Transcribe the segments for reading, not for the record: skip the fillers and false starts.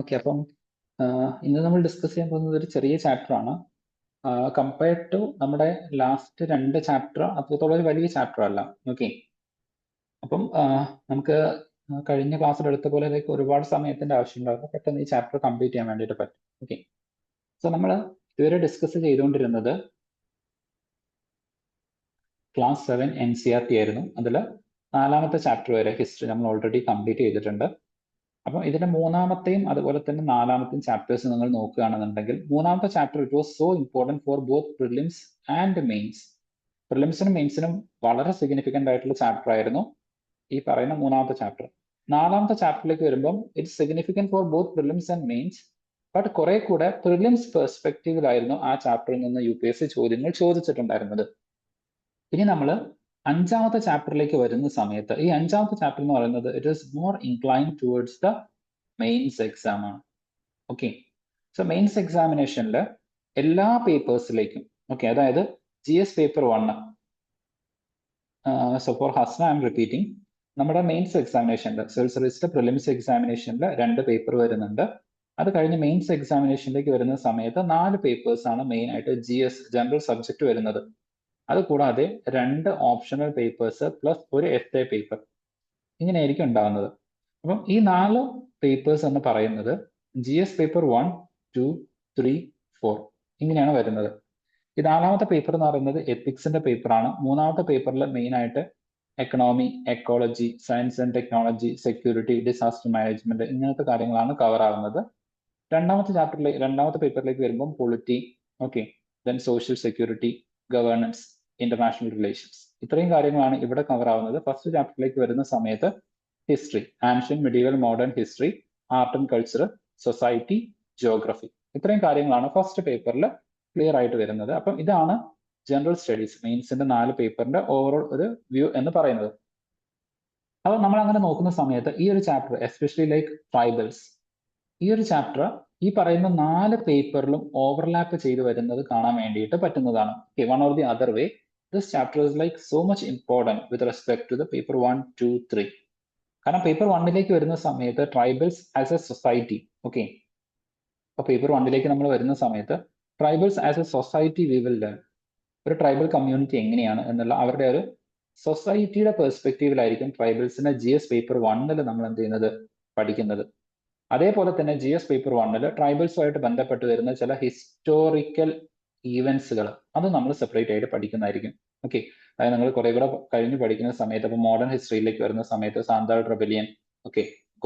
Okay, അപ്പം ഇന്ന് നമ്മൾ ഡിസ്കസ് ചെയ്യാൻ പോകുന്നത് ഒരു ചെറിയ ചാപ്റ്റർ ആണ്. കമ്പയർഡ് ടു നമ്മുടെ ലാസ്റ്റ് 2 ചാപ്റ്റർ അത്രത്തോളം ഒരു വലിയ ചാപ്റ്റർ അല്ല. ഓക്കെ, അപ്പം നമുക്ക് കഴിഞ്ഞ ക്ലാസ്സിൽ എടുത്ത പോലെ ഒരുപാട് സമയത്തിന്റെ ആവശ്യമുണ്ടാകും. പെട്ടെന്ന് ഈ ചാപ്റ്റർ കംപ്ലീറ്റ് ചെയ്യാൻ വേണ്ടിയിട്ട് പറ്റും. ഓക്കെ, സോ നമ്മൾ ഇതുവരെ ഡിസ്കസ് ചെയ്തുകൊണ്ടിരുന്നത് ക്ലാസ് 7 NCERT ആയിരുന്നു. അതിൽ 4ാമത്തെ ചാപ്റ്റർ വരെ ഹിസ്റ്ററി നമ്മൾ ഓൾറെഡി കംപ്ലീറ്റ് ചെയ്തിട്ടുണ്ട്. അപ്പം ഇതിന്റെ 3ാമത്തെയും അതുപോലെ തന്നെ 4ാമത്തെയും ചാപ്റ്റേഴ്സ് നിങ്ങൾ നോക്കുകയാണെന്നുണ്ടെങ്കിൽ 3ാമത്തെ chapter it was so important for both prelims and mains. പ്രിലിംസിനും മെയിൻസിനും വളരെ സിഗ്നിഫിക്കന്റ് ആയിട്ടുള്ള ചാപ്റ്റർ ആയിരുന്നു ഈ പറയുന്ന 3ാമത്തെ ചാപ്റ്റർ. 4ാമത്തെ ചാപ്റ്ററിലേക്ക് വരുമ്പം it's significant four both prelims and mains, but കുറെ കൂടെ പ്രിലിംസ് പെർസ്പെക്റ്റീവിലായിരുന്നു ആ ചാപ്റ്ററിൽ നിന്ന് UPSC ചോദ്യങ്ങൾ ചോദിച്ചിട്ടുണ്ടായിരുന്നത്. ഇനി നമ്മൾ 5ാമത്തെ ചാപ്റ്ററിലേക്ക് വരുന്ന സമയത്ത് ഈ 5ാമത്തെ ചാപ്റ്റർ എന്ന് പറയുന്നത് it is more incline towards the mains exam ആണ്. ഓക്കെ, സോ മെയിൻസ് എക്സാമിനേഷനിൽ എല്ലാ പേപ്പേഴ്സിലേക്കും അതായത് GS paper 1, so for Hasna I am repeating, നമ്മുടെ മെയിൻസ് എക്സാമിനേഷനിൽ സിവിൽ സർവീസിലെ പ്രിലിംസ് എക്സാമിനേഷനിൽ 2 പേപ്പർ വരുന്നുണ്ട്. അത് കഴിഞ്ഞ് മെയിൻസ് എക്സാമിനേഷനിലേക്ക് വരുന്ന സമയത്ത് 4 പേപ്പേഴ്സ് ആണ് മെയിൻ ആയിട്ട് GS ജനറൽ സബ്ജക്ട് വരുന്നത്. അതുകൂടാതെ 2 ഓപ്ഷണൽ പേപ്പേഴ്സ് പ്ലസ് ഒരു എസ്സേ പേപ്പർ, ഇങ്ങനെയായിരിക്കും ഉണ്ടാവുന്നത്. അപ്പം ഈ 4 പേപ്പേഴ്സ് എന്ന് പറയുന്നത് GS പേപ്പർ 1, 2, 3, 4 ഇങ്ങനെയാണ് വരുന്നത്. ഈ 4ാമത്തെ പേപ്പർ എന്ന് പറയുന്നത് എത്തിക്സിന്റെ പേപ്പറാണ്. 3ാമത്തെ പേപ്പറിൽ മെയിൻ ആയിട്ട് economy, ecology, science and technology, security, disaster management ഇങ്ങനത്തെ കാര്യങ്ങളാണ് കവർ ആവുന്നത്. 2ാമത്തെ പേപ്പറിലേക്ക് വരുമ്പോൾ polity, then social security, governance, international relations, ഇത്രയും കാര്യങ്ങളാണ് ഇവിടെ കവർ ആവുന്നത്. ഫസ്റ്റ് ചാപ്റ്ററിലേക്ക് വരുന്ന സമയത്ത് history, ancient, medieval, modern history, art and culture, society, geography, ഇത്രയും കാര്യങ്ങളാണ് ഫസ്റ്റ് പേപ്പറിൽ ക്ലിയർ ആയിട്ട് വരുന്നത്. അപ്പം ഇതാണ് ജനറൽ സ്റ്റഡീസ് മെയിൻസിന്റെ 4 പേപ്പറിന്റെ ഓവറോൾ ഒരു വ്യൂ എന്ന് പറയുന്നത്. അപ്പൊ നമ്മൾ അങ്ങനെ നോക്കുന്ന സമയത്ത് ഈ ഒരു ചാപ്റ്റർ എസ്പെഷ്യലി ലൈക്ക് ട്രൈബൽസ്, ഈ ഒരു ചാപ്റ്റർ ഈ പറയുന്ന 4 പേപ്പറിലും ഓവർലാപ്പ് ചെയ്ത് വരുന്നത് കാണാൻ വേണ്ടിയിട്ട് പറ്റുന്നതാണ്. One or the other way this chapter is like so much important with respect to the paper 1, 2, 3. കാരണം പേപ്പർ 1ലേക്ക് വരുന്ന സമയത്ത് ട്രൈബൽസ് ആസ് എ സൊസൈറ്റി, അപ്പൊ പേപ്പർ 1ലേക്ക് നമ്മൾ വരുന്ന സമയത്ത് tribals as a society we will learn. ഒരു ട്രൈബൽ കമ്മ്യൂണിറ്റി എങ്ങനെയാണ് എന്നുള്ള അവരുടെ ഒരു സൊസൈറ്റിയുടെ പെർസ്പെക്റ്റീവിലായിരിക്കും ട്രൈബൽസിനെ GS പേപ്പർ 1ൽ നമ്മൾ എന്ത് ചെയ്യുന്നത് പഠിക്കുന്നത്. അതേപോലെ തന്നെ GS പേപ്പർ 1ൽ ട്രൈബൽസുമായിട്ട് ബന്ധപ്പെട്ട് വരുന്ന ചില ഹിസ്റ്റോറിക്കൽ ഈവൻസുകൾ അത് നമ്മൾ സെപ്പറേറ്റ് ആയിട്ട് പഠിക്കുന്നതായിരിക്കും. അതായത് നിങ്ങൾ കുറെ കൂടെ കഴിഞ്ഞ് പഠിക്കുന്ന സമയത്ത് അപ്പോൾ മോഡേൺ ഹിസ്റ്ററിയിലേക്ക് വരുന്ന സമയത്ത് Santhal rebellion,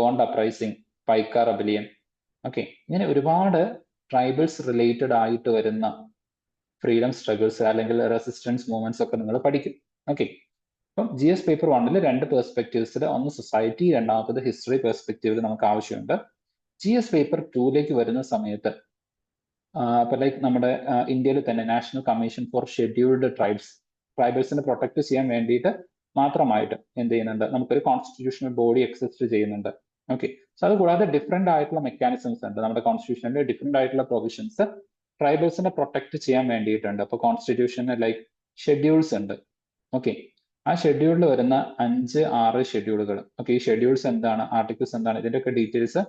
Gond appraising, Paika rebellion, ഇങ്ങനെ ഒരുപാട് ട്രൈബൽസ് റിലേറ്റഡ് ആയിട്ട് വരുന്ന ഫ്രീഡം സ്ട്രഗിൾസ് അല്ലെങ്കിൽ റെസിസ്റ്റൻസ് മൂവ്മെന്റ്സ് ഒക്കെ നിങ്ങൾ പഠിക്കും. അപ്പം GS പേപ്പർ 1ൽ 2 പെർസ്പെക്റ്റീവ്സിൽ, ഒന്ന് സൊസൈറ്റി, രണ്ടാമത്തത് ഹിസ്റ്ററി പെർസ്പെക്റ്റീവിൽ നമുക്ക് ആവശ്യമുണ്ട്. GS പേപ്പർ 2ലേക്ക് വരുന്ന സമയത്ത് ഇപ്പൊ ലൈക്ക് നമ്മുടെ ഇന്ത്യയിൽ തന്നെ നാഷണൽ കമ്മീഷൻ ഫോർ ഷെഡ്യൂൾഡ് ട്രൈബൽസിനെ പ്രൊട്ടക്ട് ചെയ്യാൻ വേണ്ടിയിട്ട് മാത്രമായിട്ട് എന്ത് ചെയ്യുന്നുണ്ട്, നമുക്കൊരു കോൺസ്റ്റിറ്റ്യൂഷണൽ ബോഡി എക്സിസ്റ്റ് ചെയ്യുന്നുണ്ട്. സോ അതുകൂടാതെ ഡിഫറെന്റ് ആയിട്ടുള്ള മെക്കാനിസംസ് ഉണ്ട് നമ്മുടെ കോൺസ്റ്റിറ്റ്യൂഷനിൽ, ഡിഫറെന്റ് ആയിട്ടുള്ള പ്രൊവിഷൻസ് ട്രൈബൽസിനെ പ്രൊട്ടക്ട് ചെയ്യാൻ വേണ്ടിയിട്ടുണ്ട്. അപ്പൊ കോൺസ്റ്റിറ്റ്യൂഷന് ലൈക്ക് ഷെഡ്യൂൾസ് ഉണ്ട്. ആ ഷെഡ്യൂളിൽ വരുന്ന 5, 6 ഷെഡ്യൂളുകൾ, ഈ ഷെഡ്യൂൾസ് എന്താണ്, ആർട്ടിക്കിൾസ് എന്താണ്, ഇതിന്റെയൊക്കെ ഡീറ്റെയിൽസ്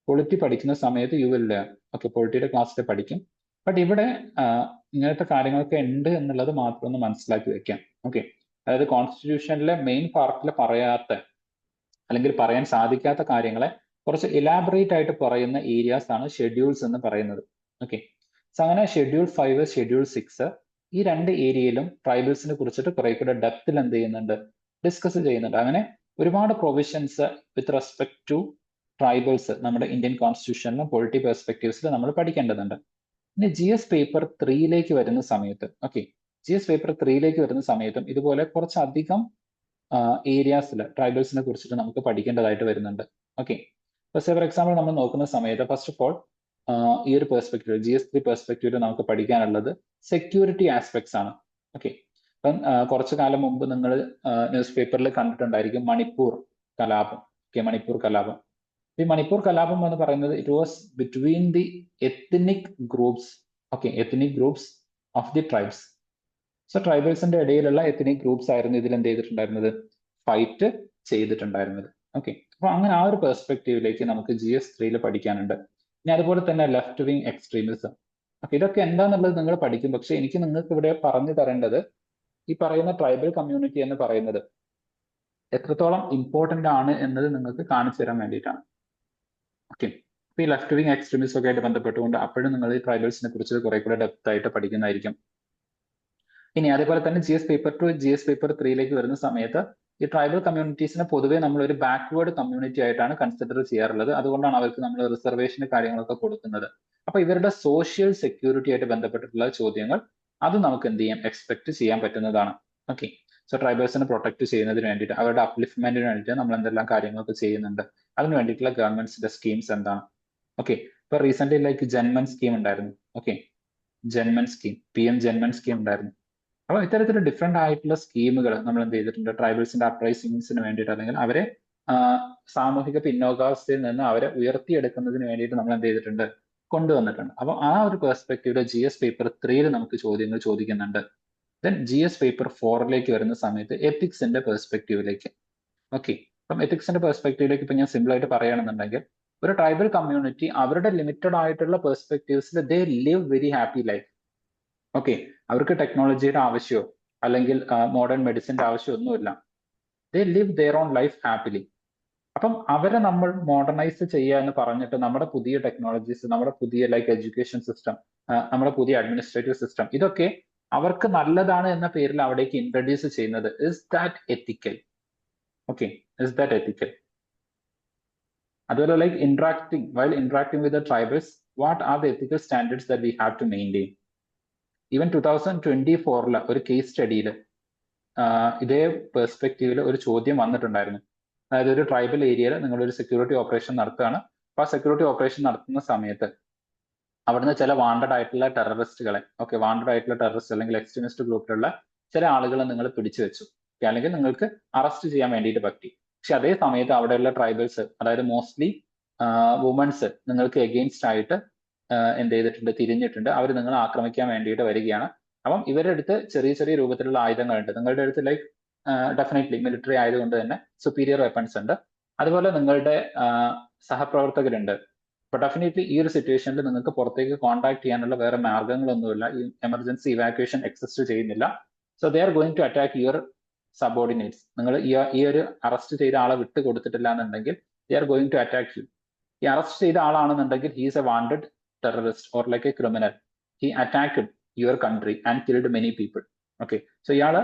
പൊളിറ്റി പഠിക്കുന്ന സമയത്ത് യു വിൽ ലേൺ. പൊളിറ്റിയുടെ ക്ലാസ്സിൽ പഠിക്കും. ബട്ട് ഇവിടെ ഇങ്ങനത്തെ കാര്യങ്ങളൊക്കെ ഉണ്ട് എന്നുള്ളത് മാത്രം ഒന്ന് മനസ്സിലാക്കി വെക്കാം. അതായത് കോൺസ്റ്റിറ്റ്യൂഷനിലെ മെയിൻ പാർട്ടിൽ പറയാത്ത അല്ലെങ്കിൽ പറയാൻ സാധിക്കാത്ത കാര്യങ്ങളെ കുറച്ച് ഇലാബറേറ്റ് ആയിട്ട് പറയുന്ന ഏരിയാസ് ആണ് ഷെഡ്യൂൾസ് എന്ന് പറയുന്നത്. സോ അങ്ങനെ ഷെഡ്യൂൾ 5, ഷെഡ്യൂൾ 6 ഈ 2 ഏരിയയിലും ട്രൈബൽസിനെ കുറിച്ചിട്ട് കുറെ കൂടെ ഡെപ്തിൽ എന്ത് ചെയ്യുന്നുണ്ട്, ഡിസ്കസ് ചെയ്യുന്നുണ്ട്. അങ്ങനെ ഒരുപാട് provisions with respect to tribals നമ്മുടെ ഇന്ത്യൻ കോൺസ്റ്റിറ്റ്യൂഷനിലും പൊളിറ്റി പെർസ്പെക്റ്റീവ്സിലും നമ്മൾ പഠിക്കേണ്ടതുണ്ട്. ഇനി GS പേപ്പർ 3ലേക്ക് വരുന്ന സമയത്ത് GS പേപ്പർ 3ലേക്ക് വരുന്ന സമയത്തും ഇതുപോലെ കുറച്ചധികം ഏരിയാസിൽ ട്രൈബൽസിനെ കുറിച്ചിട്ട് നമുക്ക് പഠിക്കേണ്ടതായിട്ട് വരുന്നുണ്ട്. ഫോർ എക്സാമ്പിൾ നമ്മൾ നോക്കുന്ന സമയത്ത് ഫസ്റ്റ് ഓഫ് ഓൾ ഈ ഒരു പെർസ്പെക്റ്റീവ് GS 3 പെർസ്പെക്റ്റീവിൽ നമുക്ക് പഠിക്കാനുള്ളത് സെക്യൂരിറ്റി ആസ്പെക്ട്സ് ആണ്. അപ്പം കുറച്ചു കാലം മുമ്പ് നിങ്ങൾ ന്യൂസ് പേപ്പറിൽ കണ്ടിട്ടുണ്ടായിരിക്കും മണിപ്പൂർ കലാപം. മണിപ്പൂർ കലാപം, ഈ മണിപ്പൂർ കലാപം എന്ന് പറയുന്നത് it was between the ethnic groups of the tribes. So ട്രൈബൽസിന്റെ ഇടയിലുള്ള എത്നിക് ഗ്രൂപ്പ്സ് ആയിരുന്നു ഇതിൽ എന്ത് ചെയ്തിട്ടുണ്ടായിരുന്നത്, ഫൈറ്റ് ചെയ്തിട്ടുണ്ടായിരുന്നത്. ഓക്കെ, അപ്പൊ അങ്ങനെ ആ ഒരു പെർസ്പെക്റ്റീവിലേക്ക് നമുക്ക് GS3 പഠിക്കാനുണ്ട്. ഇനി അതുപോലെ തന്നെ ലെഫ്റ്റ് വിങ് എക്സ്ട്രീമിസം. ഓക്കെ, ഇതൊക്കെ എന്താന്നുള്ളത് നിങ്ങൾ പഠിക്കും. പക്ഷെ എനിക്ക് നിങ്ങൾക്ക് ഇവിടെ പറഞ്ഞു തരേണ്ടത് ഈ പറയുന്ന ട്രൈബൽ കമ്മ്യൂണിറ്റി എന്ന് പറയുന്നത് എത്രത്തോളം ഇമ്പോർട്ടന്റ് ആണ് എന്നത് നിങ്ങൾക്ക് കാണിച്ചു തരാൻ വേണ്ടിയിട്ടാണ്. ഓക്കെ, അപ്പൊ ഈ ലെഫ്റ്റ് വിങ് എക്സ്ട്രീമിസം ഒക്കെ ആയിട്ട് ബന്ധപ്പെട്ടുകൊണ്ട് അപ്പോഴും നിങ്ങൾ ഈ ട്രൈബൽസിനെ കുറിച്ച് കുറെ കൂടെ ഡെപ്ത് ആയിട്ട് പഠിക്കുന്നതായിരിക്കും. ഇനി അതേപോലെ തന്നെ GS പേപ്പർ 2 GS പേപ്പർ 3യിലേക്ക് വരുന്ന സമയത്ത് ഈ ട്രൈബൽ കമ്മ്യൂണിറ്റീസിനെ പൊതുവെ നമ്മൾ ഒരു ബാക്ക്വേർഡ് കമ്മ്യൂണിറ്റി ആയിട്ടാണ് കൺസിഡർ ചെയ്യാറുള്ളത്. അതുകൊണ്ടാണ് അവർക്ക് നമ്മൾ റിസർവേഷൻ കാര്യങ്ങളൊക്കെ കൊടുക്കുന്നത്. അപ്പൊ ഇവരുടെ സോഷ്യൽ സെക്യൂരിറ്റി ആയിട്ട് ബന്ധപ്പെട്ടിട്ടുള്ള ചോദ്യങ്ങൾ അത് നമുക്ക് എന്ത് ചെയ്യാം, എക്സ്പെക്ട് ചെയ്യാൻ പറ്റുന്നതാണ്. ഓക്കെ, സോ ട്രൈബൽസിനെ പ്രൊട്ടക്ട് ചെയ്യുന്നതിന് വേണ്ടിയിട്ട് അവരുടെ അപ്ലിഫ്റ്റ്മെന്റിന് വേണ്ടിയിട്ട് നമ്മൾ എന്തെല്ലാം കാര്യങ്ങളൊക്കെ ചെയ്യുന്നുണ്ട്, അതിന് വേണ്ടിയിട്ടുള്ള ഗവൺമെന്റ്സിന്റെ സ്കീംസ് എന്താണ്. ഓക്കെ, ഇപ്പൊ റീസെന്റ് ലൈക്ക് ജൻമൻ സ്കീം ഉണ്ടായിരുന്നു. Okay, Janman scheme, PM Janman scheme ഉണ്ടായിരുന്നു. അപ്പൊ ഇത്തരത്തിൽ ഡിഫറെന്റ് ആയിട്ടുള്ള സ്കീമുകൾ നമ്മൾ എന്ത് ചെയ്തിട്ടുണ്ട്, ട്രൈബൽസിന്റെ അപ്രൈസിംഗ്സിന് വേണ്ടിയിട്ട് അല്ലെങ്കിൽ അവരെ സാമൂഹിക പിന്നോക്കാവസ്ഥയിൽ നിന്ന് അവരെ ഉയർത്തിയെടുക്കുന്നതിന് വേണ്ടിയിട്ട് നമ്മൾ എന്ത് ചെയ്തിട്ടുണ്ട്, കൊണ്ടുവന്നിട്ടുണ്ട്. അപ്പൊ ആ ഒരു പെർസ്പെക്റ്റീവില് GS പേപ്പർ 3 നമുക്ക് ചോദ്യങ്ങൾ ചോദിക്കുന്നുണ്ട്. ദെൻ GS പേപ്പർ 4ലേക്ക് വരുന്ന സമയത്ത് എത്തിക്സിന്റെ പെർസ്പെക്റ്റീവിലേക്ക്. ഓക്കെ, അപ്പം എത്തിക്സിന്റെ പെർസ്പെക്റ്റീവിലേക്ക് ഇപ്പൊ ഞാൻ സിമ്പിൾ ആയിട്ട് പറയുകയാണെന്നുണ്ടെങ്കിൽ ഒരു ട്രൈബൽ കമ്മ്യൂണിറ്റി അവരുടെ ലിമിറ്റഡ് ആയിട്ടുള്ള പെർസ്പെക്റ്റീവ്സിൽ they live very happy life. Okay, അവർക്ക് ടെക്നോളജിയുടെ ആവശ്യമോ അല്ലെങ്കിൽ മോഡേൺ മെഡിസിന്റെ ആവശ്യമോ ഒന്നുമില്ല. They live their own life happily. അപ്പം അവരെ നമ്മൾ മോഡേണൈസ് ചെയ്യുക എന്ന് പറഞ്ഞിട്ട് നമ്മുടെ പുതിയ ടെക്നോളജീസ്, നമ്മുടെ പുതിയ ലൈക്ക് എഡ്യൂക്കേഷൻ സിസ്റ്റം, നമ്മുടെ പുതിയ അഡ്മിനിസ്ട്രേറ്റീവ് സിസ്റ്റം, ഇതൊക്കെ അവർക്ക് നല്ലതാണ് എന്ന പേരിൽ അവിടേക്ക് ഇൻട്രൊഡ്യൂസ് ചെയ്യുന്നത് is that ethical? Okay, is that ethical? അതുപോലെ like interacting with the tribals, what are the ethical standards that we have to maintain? Even 2024 ഒരു കേസ് സ്റ്റഡിയിൽ ഇതേ പെർസ്പെക്റ്റീവിൽ ഒരു ചോദ്യം വന്നിട്ടുണ്ടായിരുന്നു. അതായത് ഒരു ട്രൈബൽ ഏരിയയിൽ നിങ്ങളൊരു സെക്യൂരിറ്റി ഓപ്പറേഷൻ നടത്തുകയാണ്. അപ്പൊ ആ സെക്യൂരിറ്റി ഓപ്പറേഷൻ നടത്തുന്ന സമയത്ത് അവിടുന്ന് ചില വാണ്ടഡ് ആയിട്ടുള്ള ടെററിസ്റ്റുകളെ, വാണ്ടഡ് ആയിട്ടുള്ള ടെററിസ്റ്റ് അല്ലെങ്കിൽ എക്സ്ട്രീമിസ്റ്റ് ഗ്രൂപ്പിലുള്ള ചില ആളുകളെ നിങ്ങൾ പിടിച്ചു വെച്ചു, അല്ലെങ്കിൽ നിങ്ങൾക്ക് അറസ്റ്റ് ചെയ്യാൻ വേണ്ടിയിട്ട് പറ്റി. പക്ഷെ അതേ സമയത്ത് അവിടെയുള്ള ട്രൈബൽസ്, അതായത് മോസ്റ്റ്ലി വുമൻസ് നിങ്ങൾക്ക് എഗെയിൻസ്റ്റ് ആയിട്ട് എന്ത് ചെയ്തിട്ടുണ്ട്, തിരിഞ്ഞിട്ടുണ്ട്. അവർ നിങ്ങളെ ആക്രമിക്കാൻ വേണ്ടിയിട്ട് വരികയാണ്. അപ്പം ഇവരുടെ അടുത്ത് ചെറിയ ചെറിയ രൂപത്തിലുള്ള ആയുധങ്ങളുണ്ട്. നിങ്ങളുടെ അടുത്ത് ലൈക്ക് ഡെഫിനറ്റ്ലി മിലിറ്ററി ആയതുകൊണ്ട് തന്നെ സുപ്പീരിയർ വെപ്പൺസ് ഉണ്ട്. അതുപോലെ നിങ്ങളുടെ സഹപ്രവർത്തകരുണ്ട്. അപ്പൊ ഡെഫിനറ്റ്ലി ഈ ഒരു സിറ്റുവേഷനിൽ നിങ്ങൾക്ക് പുറത്തേക്ക് കോൺടാക്ട് ചെയ്യാനുള്ള വേറെ മാർഗങ്ങളൊന്നുമില്ല. ഈ എമർജൻസി ഇവാക്യുവേഷൻ എക്സിസ്റ്റ് ചെയ്യുന്നില്ല. So they are going to attack your subordinates. നിങ്ങൾ ഈ ഒരു അറസ്റ്റ് ചെയ്ത ആളെ വിട്ട് കൊടുത്തിട്ടില്ല എന്നുണ്ടെങ്കിൽ they are going to attack you. ഈ അറസ്റ്റ് ചെയ്ത ആളാണെന്നുണ്ടെങ്കിൽ he's a wanted terrorist or like a criminal. He attacked your country and killed many people. Okay, so ഇയാള്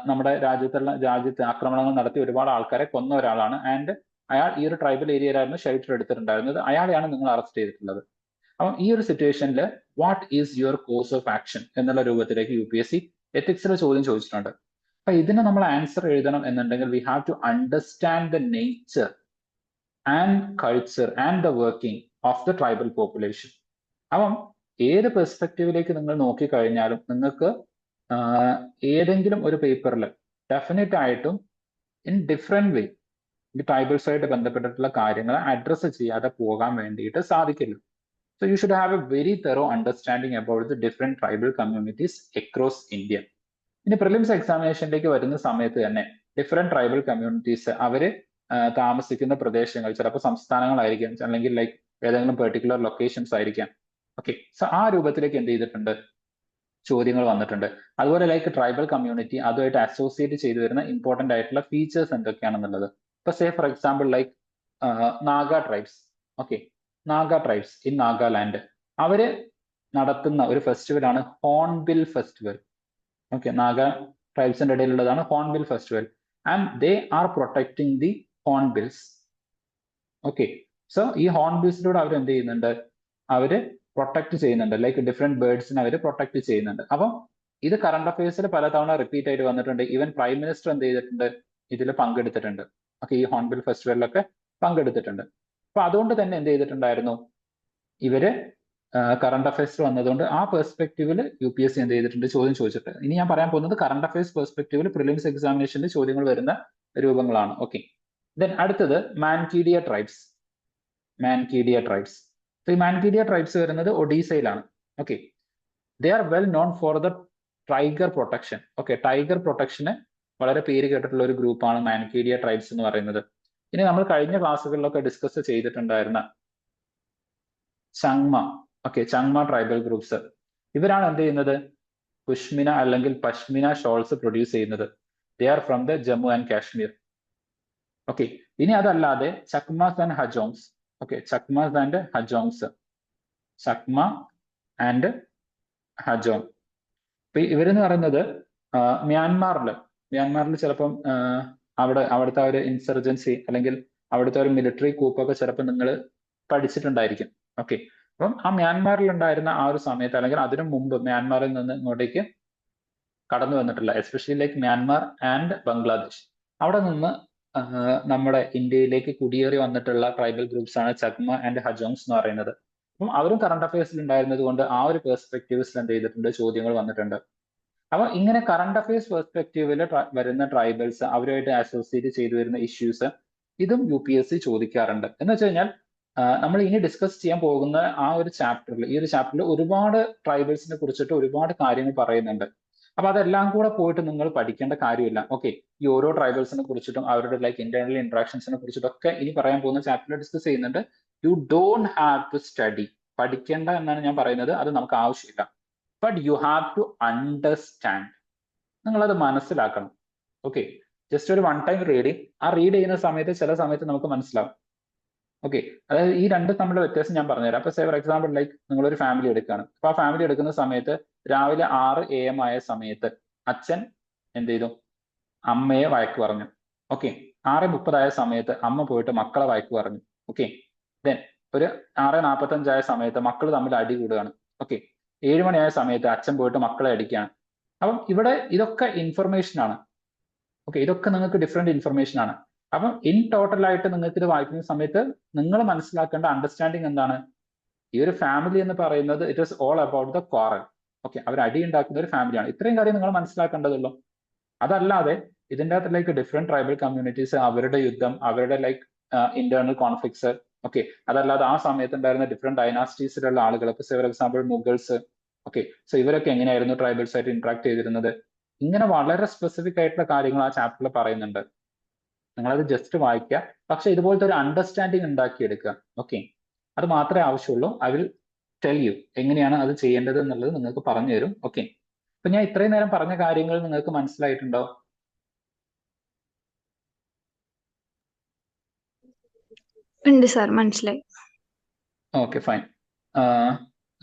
നമ്മുടെ രാജ്യത്ത് ആക്രമണങ്ങൾ നടത്തി ഒരുപാട് ആൾക്കാരെ കൊന്ന ഒരാളാണ്. ആൻഡ് അയാൾ ഈ ഒരു ട്രൈബൽ ഏരിയയിലായിരുന്നു ഷെൽട്ടർ എടുത്തിട്ടുണ്ടായിരുന്നത്. അയാളെയാണ് നിങ്ങൾ അറസ്റ്റ് ചെയ്തിട്ടുള്ളത്. അപ്പം ഈ ഒരു സിറ്റുവേഷനിൽ what is your course of action എന്നുള്ള രൂപത്തിലേക്ക് UPSC എത്തിക്സിലെ ചോദ്യം ചോദിച്ചിട്ടുണ്ട്. അപ്പൊ ഇതിന് നമ്മൾ ആൻസർ എഴുതണം എന്നുണ്ടെങ്കിൽ we have to understand the nature and culture and the working of the tribal population. അപ്പം ഏത് പെർസ്പെക്റ്റീവിലേക്ക് നിങ്ങൾ നോക്കിക്കഴിഞ്ഞാലും നിങ്ങൾക്ക് ഏതെങ്കിലും ഒരു പേപ്പറിൽ ഡെഫിനറ്റ് ആയിട്ടും ഇൻ ഡിഫറെന്റ് വേ ഈ ട്രൈബൽസുമായിട്ട് ബന്ധപ്പെട്ടിട്ടുള്ള കാര്യങ്ങൾ അഡ്രസ്സ് ചെയ്യാതെ പോകാൻ വേണ്ടിയിട്ട് സാധിക്കില്ല. So you should have A very തെറോ understanding about the different tribal communities across India. ഇനി പ്രിലിംസ് എക്സാമിനേഷനിലേക്ക് വരുന്ന സമയത്ത് തന്നെ ഡിഫറെന്റ് ട്രൈബൽ കമ്മ്യൂണിറ്റീസ് അവര് താമസിക്കുന്ന പ്രദേശങ്ങൾ ചിലപ്പോൾ സംസ്ഥാനങ്ങളായിരിക്കാം, അല്ലെങ്കിൽ ലൈക്ക് ഏതെങ്കിലും പെർട്ടിക്കുലർ ലൊക്കേഷൻസ് ആയിരിക്കാം. ഓക്കെ, സോ ആ രൂപത്തിലേക്ക് എന്ത് ചെയ്തിട്ടുണ്ട്, ചോദ്യങ്ങൾ വന്നിട്ടുണ്ട്. അതുപോലെ ലൈക്ക് ട്രൈബൽ കമ്മ്യൂണിറ്റി അതുമായിട്ട് അസോസിയേറ്റ് ചെയ്തു വരുന്ന ഇമ്പോർട്ടന്റ് ആയിട്ടുള്ള ഫീച്ചേഴ്സ് എന്തൊക്കെയാണെന്നുള്ളത്. ഇപ്പൊ say for example like Naga tribes. Okay, Naga tribes in Nagaland അവര് നടത്തുന്ന ഒരു ഫെസ്റ്റിവൽ ആണ് ഹോൺബിൽ ഫെസ്റ്റിവൽ. ഓക്കെ, നാഗ ട്രൈബ്സിന്റെ ഇടയിലുള്ളതാണ് Hornbill Festival. And they are protecting the hornbills. Okay, so ഈ ഹോൺബിൽസിലൂടെ അവർ എന്ത് ചെയ്യുന്നുണ്ട്, അവര് പ്രൊട്ടക്ട് ചെയ്യുന്നുണ്ട്, ലൈക്ക് ഡിഫറെന്റ് ബേർഡ്സിനെ അവർ പ്രൊട്ടക്ട് ചെയ്യുന്നുണ്ട്. അപ്പം ഇത് കറണ്ട് അഫയേഴ്സിൽ പലതവണ റിപ്പീറ്റ് ആയിട്ട് വന്നിട്ടുണ്ട്. ഈവൻ പ്രൈം മിനിസ്റ്റർ എന്ത് ചെയ്തിട്ടുണ്ട്, ഇതിൽ പങ്കെടുത്തിട്ടുണ്ട്. ഓക്കെ, ഈ ഹോൺബിൽ ഫെസ്റ്റിവലിലൊക്കെ പങ്കെടുത്തിട്ടുണ്ട്. അപ്പൊ അതുകൊണ്ട് തന്നെ എന്ത് ചെയ്തിട്ടുണ്ടായിരുന്നു, ഇവര് കറണ്ട് അഫയേഴ്സ് വന്നതുകൊണ്ട് ആ പെർസ്പെക്റ്റീവിൽ UPSC എന്ത് ചെയ്തിട്ടുണ്ട്, ചോദ്യം ചോദിച്ചിട്ട്. ഇനി ഞാൻ പറയാൻ പോകുന്നത് കറണ്ട് അഫയേഴ്സ് പെർസ്പെക്റ്റീവിൽ പ്രിലിംസ് എക്സാമിനേഷനിൽ ചോദ്യങ്ങൾ വരുന്ന രൂപങ്ങളാണ്. ഓക്കെ, ദെൻ അടുത്തത് മാൻകീഡിയ ട്രൈബ്സ്. മാൻകീഡിയ ട്രൈബ്സ്, ഈ മാൻകീഡിയ ട്രൈബ്സ് വരുന്നത് ഒഡീസയിലാണ്. Okay, they are well known for the tiger protection. Okay, tiger പ്രൊട്ടക്ഷന് വളരെ പേര് കേട്ടിട്ടുള്ള ഒരു ഗ്രൂപ്പാണ് മാൻകീഡിയ ട്രൈബ്സ് എന്ന് പറയുന്നത്. ഇനി നമ്മൾ കഴിഞ്ഞ ക്ലാസ്സുകളിലൊക്കെ ഡിസ്കസ് ചെയ്തിട്ടുണ്ടായിരുന്ന ചങ്മ, ചങ്മ ട്രൈബൽ ഗ്രൂപ്പ്സ്, ഇവരാണ് എന്ത് ചെയ്യുന്നത്? പുഷ്മിന അല്ലെങ്കിൽ പഷ്മിന ഷോൾസ് പ്രൊഡ്യൂസ് ചെയ്യുന്നത്. They are from the Jammu and Kashmir. ഇനി അതല്ലാതെ Chakmas and Hajongs, Chakmas and Hajongs, Chakma and Hajong. ഇവരെന്ന് പറയുന്നത് മ്യാൻമാറിൽ ചിലപ്പം അവിടുത്തെ ഒരു ഇൻസർജൻസി അല്ലെങ്കിൽ അവിടുത്തെ ഒരു മിലിറ്ററി കൂപ്പൊക്കെ ചിലപ്പോൾ നിങ്ങൾ പഠിച്ചിട്ടുണ്ടായിരിക്കും. അപ്പം ആ മ്യാൻമാറിൽ ഉണ്ടായിരുന്ന ആ ഒരു സമയത്ത് അല്ലെങ്കിൽ അതിനു മുമ്പ് മ്യാൻമാറിൽ നിന്ന് ഇങ്ങോട്ടേക്ക് കടന്നു വന്നിട്ടുള്ള, especially like Myanmar and Bangladesh, അവിടെ നിന്ന് നമ്മുടെ ഇന്ത്യയിലേക്ക് കുടിയേറി വന്നിട്ടുള്ള ട്രൈബൽ ഗ്രൂപ്പ്സ് ആണ് ചക്മ ആൻഡ് ഹജോങ്സ് എന്ന് പറയുന്നത്. അപ്പം അവരും കറണ്ട് അഫയേഴ്സിൽ ഉണ്ടായിരുന്നത് കൊണ്ട് ആ ഒരു പെർസ്പെക്റ്റീവ്സിൽ എന്ത് ചെയ്തിട്ടുണ്ട്? ചോദ്യങ്ങൾ വന്നിട്ടുണ്ട്. അപ്പൊ ഇങ്ങനെ കറണ്ട് അഫയേഴ്സ് പെർസ്പെക്റ്റീവിൽ വരുന്ന ട്രൈബൽസ്, അവരുമായിട്ട് അസോസിയേറ്റ് ചെയ്തു വരുന്ന ഇഷ്യൂസ്, ഇതും UPSC ചോദിക്കാറുണ്ട്. എന്ന് വെച്ച് കഴിഞ്ഞാൽ നമ്മൾ ഇനി ഡിസ്കസ് ചെയ്യാൻ പോകുന്ന ആ ഒരു ചാപ്റ്ററിൽ, ഈ ഒരു ചാപ്റ്ററിൽ ഒരുപാട് ട്രൈബൽസിനെ കുറിച്ചിട്ട് ഒരുപാട് കാര്യങ്ങൾ പറയുന്നുണ്ട്. അപ്പൊ അതെല്ലാം കൂടെ പോയിട്ട് നിങ്ങൾ പഠിക്കേണ്ട കാര്യമില്ല. ഈ ഓരോ ട്രൈബൽസിനെ കുറിച്ചിട്ടും അവരുടെ ലൈക്ക് ഇന്റേണൽ ഇന്ററാക്ഷൻസിനെ കുറിച്ചിട്ടൊക്കെ ഇനി പറയാൻ പോകുന്ന ചാപ്റ്ററിൽ ഡിസ്കസ് ചെയ്യുന്നുണ്ട്. You don't have to study, പഠിക്കേണ്ട എന്നാണ് ഞാൻ പറയുന്നത്, അത് നമുക്ക് ആവശ്യമില്ല. But you have to understand, നിങ്ങളത് മനസ്സിലാക്കണം. ജസ്റ്റ് ഒരു വൺ ടൈം റീഡിങ്, ആ റീഡ് ചെയ്യുന്ന സമയത്ത് ചില സമയത്ത് നമുക്ക് മനസ്സിലാവും. അതായത് ഈ രണ്ടും തമ്മിലുള്ള വ്യത്യാസം ഞാൻ പറഞ്ഞുതരാം. അപ്പൊ ഫോർ എക്സാമ്പിൾ ലൈക്ക് നിങ്ങളൊരു ഫാമിലി എടുക്കുകയാണ്. അപ്പൊ ആ ഫാമിലി എടുക്കുന്ന സമയത്ത് രാവിലെ 6 AM ആയ സമയത്ത് അച്ഛൻ എന്ത് ചെയ്തു? അമ്മയെ വഴക്ക് പറഞ്ഞു. 6:30 ആയ സമയത്ത് അമ്മ പോയിട്ട് മക്കളെ വഴക്ക് പറഞ്ഞു. ദെൻ ഒരു 6:45 ആയ സമയത്ത് മക്കൾ തമ്മിൽ അടി കൂടുകയാണ്. 7 മണിയായ സമയത്ത് അച്ഛൻ പോയിട്ട് മക്കളെ അടിക്കുകയാണ്. അപ്പം ഇവിടെ ഇതൊക്കെ ഇൻഫർമേഷൻ ആണ്. ഇതൊക്കെ നിങ്ങൾക്ക് ഡിഫറെന്റ് ഇൻഫർമേഷൻ ആണ്. അപ്പം ഇൻ ടോട്ടൽ ആയിട്ട് നിങ്ങൾക്ക് ഇത് വായിക്കുന്ന സമയത്ത് നിങ്ങൾ മനസ്സിലാക്കേണ്ട അണ്ടർസ്റ്റാൻഡിങ് എന്താണ്? ഈ ഒരു ഫാമിലി എന്ന് പറയുന്നത് it is all about the quarrel. അവർ അടി ഉണ്ടാക്കുന്ന ഒരു ഫാമിലിയാണ്. ഇത്രയും കാര്യം നിങ്ങൾ മനസ്സിലാക്കേണ്ടതുള്ളൂ. അതല്ലാതെ ഇതിൻ്റെ അകത്ത് ലൈക്ക് ഡിഫറെന്റ് ട്രൈബൽ കമ്മ്യൂണിറ്റീസ്, അവരുടെ യുദ്ധം, അവരുടെ ലൈക്ക് ഇന്റേണൽ കോൺഫ്ലിക്ട്സ്, അതല്ലാതെ ആ സമയത്ത് ഉണ്ടായിരുന്ന ഡിഫറെന്റ് ഡൈനാസ്റ്റീസിലുള്ള ആളുകൾ, ഫോർ എക്സാമ്പിൾ മുഗൾസ്, സോ ഇവരൊക്കെ എങ്ങനെയായിരുന്നു ട്രൈബൽസ് ആയിട്ട് ഇന്ററാക്ട് ചെയ്തിരുന്നത്, ഇങ്ങനെ വളരെ സ്പെസിഫിക് ആയിട്ടുള്ള കാര്യങ്ങൾ ആ ചാപ്റ്ററിൽ പറയുന്നുണ്ട്. നിങ്ങളത് ജസ്റ്റ് വായിക്കുക, പക്ഷെ ഇതുപോലത്തെ ഒരു അണ്ടർസ്റ്റാൻഡിങ് ഉണ്ടാക്കിയെടുക്കുക. അത് മാത്രമേ ആവശ്യമുള്ളൂ. ഐ വിൽ ടെൽ യു എങ്ങനെയാണ് അത് ചെയ്യേണ്ടത് എന്നുള്ളത് നിങ്ങൾക്ക് പറഞ്ഞു തരും. അപ്പൊ ഞാൻ ഇത്രയും നേരം പറഞ്ഞ കാര്യങ്ങൾ നിങ്ങൾക്ക് മനസ്സിലായിട്ടുണ്ടോ? ഉണ്ട് സാർ, മനസ്സിലായി. ഫൈൻ.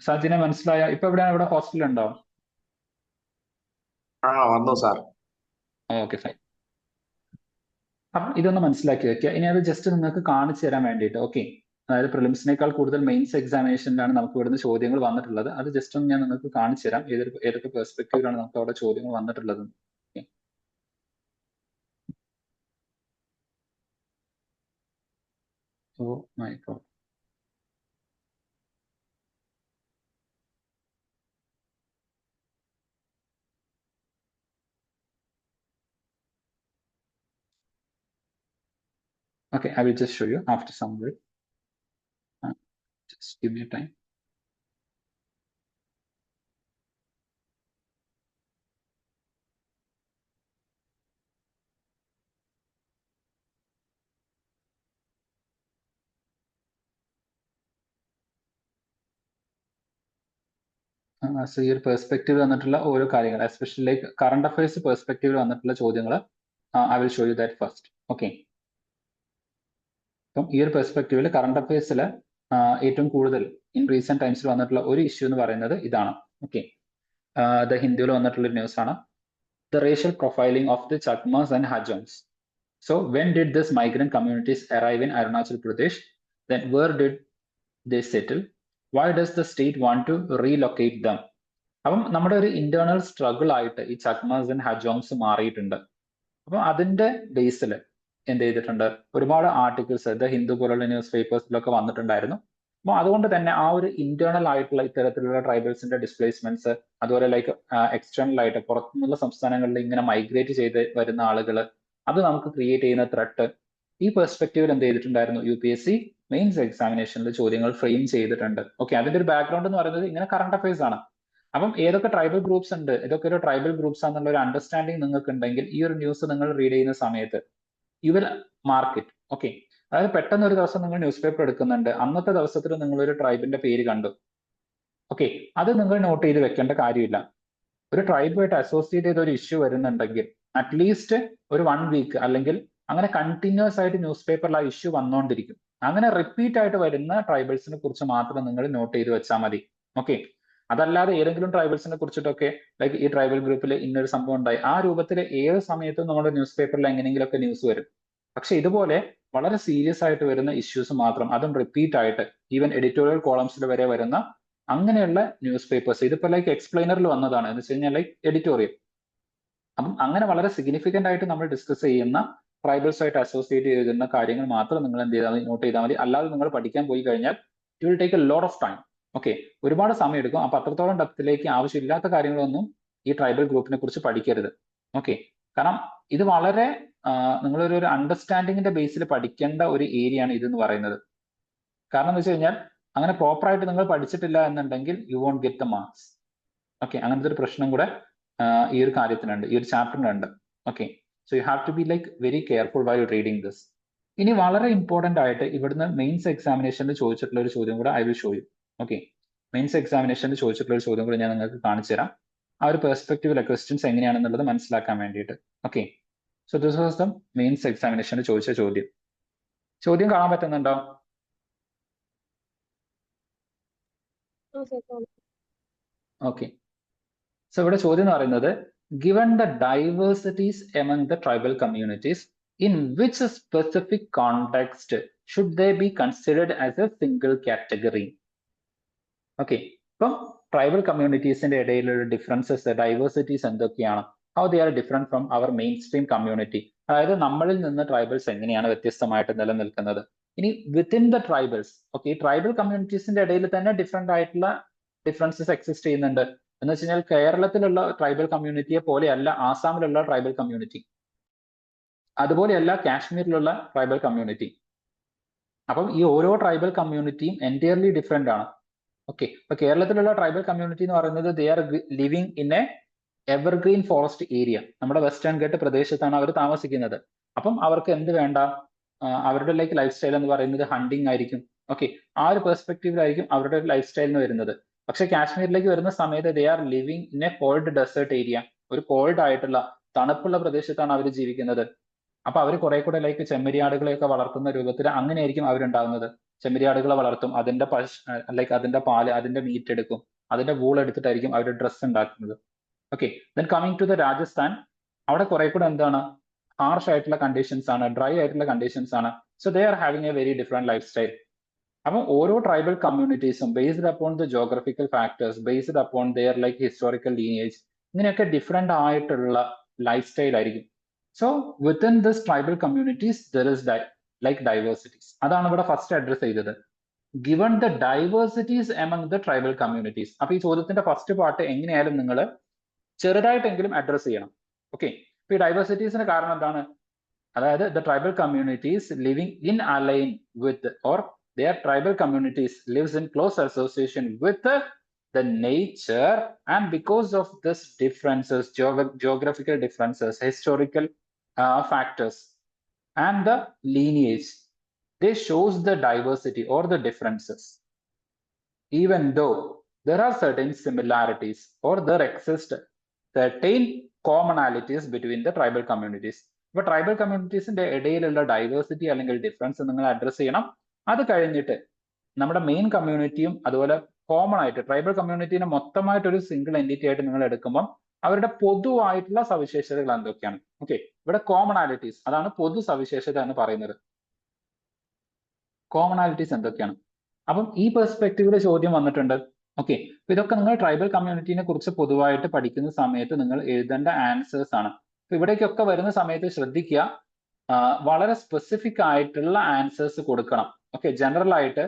സജിനെ മനസ്സിലായോ? ഇപ്പൊ എവിടെയാണ്? ഇവിടെ ഹോസ്റ്റലുണ്ടോ? വന്നു സാർ. ഫൈൻ. അപ്പം ഇതൊന്ന് മനസ്സിലാക്കി വെക്കുക. ഇനി അത് ജസ്റ്റ് നിങ്ങൾക്ക് കാണിച്ചു തരാൻ വേണ്ടിയിട്ട്. അതായത് പ്രിലിംസിനേക്കാൾ കൂടുതൽ മെയിൻസ് എക്സാമിനേഷനിലാണ് നമുക്ക് ഇവിടുന്ന് ചോദ്യങ്ങൾ വന്നിട്ടുള്ളത്. അത് ജസ്റ്റ് ഒന്ന് ഞാൻ നിങ്ങൾക്ക് കാണിച്ചു തരാം, ഏതൊക്കെ പെർസ്പെക്റ്റീവിലാണ് നമുക്ക് അവിടെ ചോദ്യങ്ങൾ വന്നിട്ടുള്ളത്. Oh my god. I will just show you after some break. Just give me a time. So ഈ ഒരു പെർസ്പെക്റ്റീവ് വന്നിട്ടുള്ള ഓരോ കാര്യങ്ങൾ, എസ്പെഷ്യലി ലൈക്ക് കറണ്ട് അഫയേഴ്സ് പെർസ്പെക്റ്റീവിൽ വന്നിട്ടുള്ള ചോദ്യങ്ങൾ I will show you that first. അപ്പം ഈ ഒരു പെർസ്പെക്റ്റീവിൽ കറണ്ട് അഫയേഴ്സിൽ ഏറ്റവും കൂടുതൽ ഇൻ റീസെന്റ് ടൈംസിൽ വന്നിട്ടുള്ള ഒരു ഇഷ്യൂ എന്ന് പറയുന്നത് ഇതാണ്. ദ ഹിന്ദുവിൽ വന്നിട്ടുള്ള ഒരു ന്യൂസ് ആണ്. The racial profiling of the Chakmas and Hajongs. So when did this migrant communities arrive in Arunachal Pradesh? Then where did they settle? Why does the state want to relocate them? അപ്പം നമ്മുടെ ഒരു ഇന്റേണൽ സ്ട്രഗിൾ ആയിട്ട് ഈ Chakmas and ഹജോങ്സ് മാറിയിട്ടുണ്ട്. അപ്പം അതിന്റെ ബേസിൽ എന്ത് ചെയ്തിട്ടുണ്ട്? ഒരുപാട് ആർട്ടിക്കിൾസ് ദ ഹിന്ദു പോലുള്ള ന്യൂസ് പേപ്പേഴ്സിലൊക്കെ വന്നിട്ടുണ്ടായിരുന്നു. അപ്പോൾ അതുകൊണ്ട് തന്നെ ആ ഒരു ഇന്റേണൽ ആയിട്ടുള്ള ഇത്തരത്തിലുള്ള ട്രൈബൽസിന്റെ ഡിസ്പ്ലേസ്മെന്റ്സ്, അതുപോലെ ലൈക്ക് എക്സ്റ്റേണൽ ആയിട്ട് പുറത്തുനിന്നുള്ള സംസ്ഥാനങ്ങളിൽ ഇങ്ങനെ മൈഗ്രേറ്റ് ചെയ്ത് വരുന്ന ആളുകൾ, അത് നമുക്ക് ക്രിയേറ്റ് ചെയ്യുന്ന ത്രെട്ട്, ഈ പെർസ്പെക്റ്റീവിൽ എന്ത് ചെയ്തിട്ടുണ്ടായിരുന്നു? UPSC മെയിൻസ് എക്സാമിനേഷനിൽ ചോദ്യങ്ങൾ ഫ്രെയിം ചെയ്തിട്ടുണ്ട്. അതിന്റെ ഒരു ബാക്ക്ഗ്രൗണ്ട് എന്ന് പറയുന്നത് ഇങ്ങനെ കറണ്ട് അഫയേഴ്സ് ആണ്. അപ്പം ഏതൊക്കെ ട്രൈബൽ ഗ്രൂപ്പ്സ് ഉണ്ട്, ഏതൊക്കെ ഒരു ട്രൈബൽ ഗ്രൂപ്പ്സ് ആണെന്നുള്ള ഒരു അണ്ടർസ്റ്റാൻഡിങ് നിങ്ങൾക്ക് ഉണ്ടെങ്കിൽ ഈ ഒരു ന്യൂസ് നിങ്ങൾ റീഡ് ചെയ്യുന്ന സമയത്ത് you will mark it. Okay, അതായത് പെട്ടെന്ന് ഒരു ദിവസം നിങ്ങൾ ന്യൂസ് പേപ്പർ എടുക്കുന്നുണ്ട്, അന്നത്തെ ദിവസത്തിൽ നിങ്ങൾ ഒരു ട്രൈബിന്റെ പേര് കണ്ടു. ഓക്കെ, അത് നിങ്ങൾ നോട്ട് ചെയ്ത് വെക്കേണ്ട കാര്യമില്ല. ഒരു ട്രൈബുമായിട്ട് അസോസിയേറ്റ് ചെയ്ത ഒരു ഇഷ്യൂ വരുന്നുണ്ടെങ്കിൽ അറ്റ്ലീസ്റ്റ് ഒരു 1 വീക്ക് അല്ലെങ്കിൽ അങ്ങനെ കണ്ടിന്യൂസ് ആയിട്ട് ന്യൂസ് പേപ്പറിൽ ആ ഇഷ്യൂ വന്നുകൊണ്ടിരിക്കും. അങ്ങനെ റിപ്പീറ്റ് ആയിട്ട് വരുന്ന ട്രൈബൽസിനെ കുറിച്ച് മാത്രം നിങ്ങൾ നോട്ട് ചെയ്ത് വെച്ചാൽ മതി. ഓക്കെ, അതല്ലാതെ ഏതെങ്കിലും ട്രൈബൽസിനെ കുറിച്ചിട്ടൊക്കെ ലൈക്ക് ഈ ട്രൈബൽ ഗ്രൂപ്പിൽ ഇന്നൊരു സംഭവം ഉണ്ടായി, ആ രൂപത്തിൽ ഏത് സമയത്തും നമ്മുടെ ന്യൂസ് പേപ്പറിൽ എങ്ങനെയെങ്കിലുമൊക്കെ ന്യൂസ് വരും. പക്ഷെ ഇതുപോലെ വളരെ സീരിയസ് ആയിട്ട് വരുന്ന ഇഷ്യൂസ് മാത്രം, അതും റിപ്പീറ്റ് ആയിട്ട് ഈവൻ എഡിറ്റോറിയൽ കോളംസിൽ വരെ വരുന്ന അങ്ങനെയുള്ള ന്യൂസ് പേപ്പേഴ്സ്, ഇതിപ്പോ ലൈക്ക് എക്സ്പ്ലെയിനറിൽ വന്നതാണ് എന്ന് വെച്ച് കഴിഞ്ഞാൽ ലൈക്ക് എഡിറ്റോറിയൽ. അപ്പം അങ്ങനെ വളരെ സിഗ്നിഫിക്കന്റ് ആയിട്ട് നമ്മൾ ഡിസ്കസ് ചെയ്യുന്ന ട്രൈബൽസ് ആയിട്ട് അസോസിയേറ്റ് ചെയ്തിരുന്ന കാര്യങ്ങൾ മാത്രം നിങ്ങൾ എന്ത് ചെയ്താൽ മതി, നോട്ട് ചെയ്താൽ മതി. അല്ലാതെ നിങ്ങൾ പഠിക്കാൻ പോയി കഴിഞ്ഞാൽ it will take a lot of time. Okay, ഒരുപാട് സമയം എടുക്കും. അപ്പൊ അത്രത്തോളം ഡെപ്തിലേക്ക് ആവശ്യമില്ലാത്ത കാര്യങ്ങളൊന്നും ഈ ട്രൈബൽ ഗ്രൂപ്പിനെ കുറിച്ച് പഠിക്കരുത്. ഓക്കെ, കാരണം ഇത് വളരെ നിങ്ങളൊരു അണ്ടർസ്റ്റാൻഡിങ്ങിന്റെ ബേസിൽ പഠിക്കേണ്ട ഒരു ഏരിയ ആണ് ഇതെന്ന് പറയുന്നത്. കാരണം എന്ന് വെച്ച് കഴിഞ്ഞാൽ അങ്ങനെ പ്രോപ്പർ ആയിട്ട് നിങ്ങൾ പഠിച്ചിട്ടില്ല എന്നുണ്ടെങ്കിൽ you won't get the marks. Okay, അങ്ങനത്തെ ഒരു പ്രശ്നം കൂടെ ഈ ഒരു കാര്യത്തിനുണ്ട്, ഈ ഒരു ചാപ്റ്ററിനുണ്ട്. Okay, so you have to be like very careful while reading this. ഇനി വളരെ ഇമ്പോർട്ടന്റ് ആയിട്ട് ഇവിടുന്ന് മെയിൻസ് എക്സാമിനേഷനിൽ ചോദിച്ചിട്ടുള്ള ഒരു ചോദ്യം കൂടെ I will show you. Okay, mains എക്സാമിനേഷനിൽ ചോദിച്ചിട്ടുള്ള ഒരു ചോദ്യം കൂടെ ഞാൻ നിങ്ങൾക്ക് കാണിച്ചു തരാം, ആ ഒരു പെർസ്പെക്റ്റീവിലെ ക്വസ്റ്റ്യൻസ് എങ്ങനെയാണെന്നുള്ളത് മനസ്സിലാക്കാൻ വേണ്ടിയിട്ട്. Okay, so this was the mains എക്സാമിനേഷനിൽ ചോദിച്ച ചോദ്യം. ചോദ്യം കാണാൻ പറ്റുന്നുണ്ടോ? ഓക്കെ, സോ ഇവിടെ ചോദ്യം എന്ന് പറയുന്നത്, given the diversities among the tribal communities, in which specific context should they be considered as a single category? ഓക്കെ, ഇപ്പം ട്രൈബൽ കമ്മ്യൂണിറ്റീസിന്റെ ഇടയിലുള്ള ഡിഫറൻസസ്, ഡൈവേഴ്സിറ്റീസ് എന്തൊക്കെയാണ്, how they are different from our mainstream community, അതായത് നമ്മളിൽ നിന്ന് ട്രൈബൽസ് എങ്ങനെയാണ് വ്യത്യസ്തമായിട്ട് നിലനിൽക്കുന്നത്. ഇനി വിത്തിൻ ദ ട്രൈബൽസ്, ഓക്കെ, ഈ ട്രൈബൽ കമ്മ്യൂണിറ്റീസിന്റെ ഇടയിൽ തന്നെ ഡിഫറെന്റ് ആയിട്ടുള്ള ഡിഫറൻസസ് എക്സിസ്റ്റ് ചെയ്യുന്നുണ്ട്. എന്ന് വെച്ച് കഴിഞ്ഞാൽ കേരളത്തിലുള്ള ട്രൈബൽ കമ്മ്യൂണിറ്റിയെ പോലെയല്ല ആസാമിലുള്ള ട്രൈബൽ കമ്മ്യൂണിറ്റി, അതുപോലെയല്ല കാശ്മീരിലുള്ള ട്രൈബൽ കമ്മ്യൂണിറ്റി. അപ്പം ഈ ഓരോ ട്രൈബൽ കമ്മ്യൂണിറ്റിയും എൻറ്റയർലി ഡിഫറെന്റ് ആണ്. ഓക്കെ, ഇപ്പൊ കേരളത്തിലുള്ള ട്രൈബൽ കമ്മ്യൂണിറ്റി എന്ന് പറയുന്നത് ദേ are living in A evergreen forest area, നമ്മുടെ വെസ്റ്റേൺ ഘട്ട് പ്രദേശത്താണ് അവർ താമസിക്കുന്നത്. അപ്പം അവർക്ക് എന്ത് വേണ്ട, അവരുടെ ലൈഫ് സ്റ്റൈൽ എന്ന് പറയുന്നത് ഹണ്ടിങ് ആയിരിക്കും. ഓക്കെ, ആ ഒരു പെർസ്പെക്റ്റീവിലായിരിക്കും അവരുടെ ലൈഫ് സ്റ്റൈൽ എന്ന് വരുന്നത്. പക്ഷെ കാശ്മീരിലേക്ക് വരുന്ന സമയത്ത് they are living in a cold desert area, ഒരു കോൾഡ് ആയിട്ടുള്ള തണുപ്പുള്ള പ്രദേശത്താണ് അവർ ജീവിക്കുന്നത്. അപ്പൊ അവർ കുറെ കൂടെ ലൈക്ക് ചെമ്മരിയാടുകളെയൊക്കെ വളർത്തുന്ന രൂപത്തിൽ അങ്ങനെയായിരിക്കും അവരുണ്ടാകുന്നത്. ചെമ്മരിയാടുകളെ വളർത്തും, അതിന്റെ ലൈക്ക് അതിന്റെ പാല്, അതിന്റെ മീറ്റ് എടുക്കും, അതിന്റെ വൂൾ എടുത്തിട്ടായിരിക്കും അവർ ഡ്രസ്സ് ഉണ്ടാക്കുന്നത്. Okay, then coming to the Rajasthan, അവിടെ കുറെ കൂടെ എന്താണ്, ഹാർഷ് ആയിട്ടുള്ള കണ്ടീഷൻസ് ആണ്, ഡ്രൈ ആയിട്ടുള്ള കണ്ടീഷൻസ് ആണ്. So they are having a very different lifestyle. അപ്പം ഓരോ ട്രൈബൽ കമ്മ്യൂണിറ്റീസും based upon the geographical factors, based upon their like historical lineage, ഇങ്ങനെയൊക്കെ ഡിഫറെന്റ് ആയിട്ടുള്ള ലൈഫ് സ്റ്റൈൽ ആയിരിക്കും. So within this tribal communities there is like diversities. അതാണ് ഇവിടെ first address ചെയ്തത്, given the diversities among the tribal communities. അപ്പൊ ഈ ചോദ്യത്തിന്റെ first part എങ്ങനെയായാലും നിങ്ങൾ ചെറുതായിട്ടെങ്കിലും അഡ്രസ് ചെയ്യണം. ഓക്കെ, ഇപ്പൊ ഈ ഡൈവേഴ്സിറ്റീസിന് കാരണം എന്താണ്, അതായത് the tribal communities living in align with or their tribal communities lives in close association with the nature, and because of this differences, geographical differences, historical factors and the lineage, they shows the diversity or the differences, even though there are certain similarities or there exist certain commonalities between the tribal communities. ഇപ്പൊ tribal കമ്മ്യൂണിറ്റീസിന്റെ ഇടയിലുള്ള diversity അല്ലെങ്കിൽ difference നിങ്ങൾ address ചെയ്യണം. അത് കഴിഞ്ഞിട്ട് നമ്മുടെ main കമ്മ്യൂണിറ്റിയും അതുപോലെ കോമൺ ആയിട്ട് ട്രൈബൽ കമ്മ്യൂണിറ്റീനെ മൊത്തമായിട്ട് ഒരു സിംഗിൾ എൻറ്റിറ്റി ആയിട്ട് നിങ്ങൾ എടുക്കുമ്പോൾ അവരുടെ പൊതുവായിട്ടുള്ള സവിശേഷതകൾ എന്തൊക്കെയാണ്. ഓക്കെ, ഇവിടെ കോമണാലിറ്റീസ്, അതാണ് പൊതു സവിശേഷത എന്ന് പറയുന്നത്. കോമണാലിറ്റീസ് എന്തൊക്കെയാണ്, അപ്പം ഈ പെർസ്പെക്റ്റീവില് ചോദ്യം വന്നിട്ടുണ്ട്. ഓക്കെ, അപ്പൊ ഇതൊക്കെ നിങ്ങൾ ട്രൈബൽ കമ്മ്യൂണിറ്റിനെ കുറിച്ച് പൊതുവായിട്ട് പഠിക്കുന്ന സമയത്ത് നിങ്ങൾ എഴുതേണ്ട ആൻസേഴ്സ് ആണ്. അപ്പൊ ഇവിടേക്കൊക്കെ വരുന്ന സമയത്ത് ശ്രദ്ധിക്കുക, വളരെ സ്പെസിഫിക് ആയിട്ടുള്ള ആൻസേഴ്സ് കൊടുക്കണം. ഓക്കെ, ജനറൽ ആയിട്ട്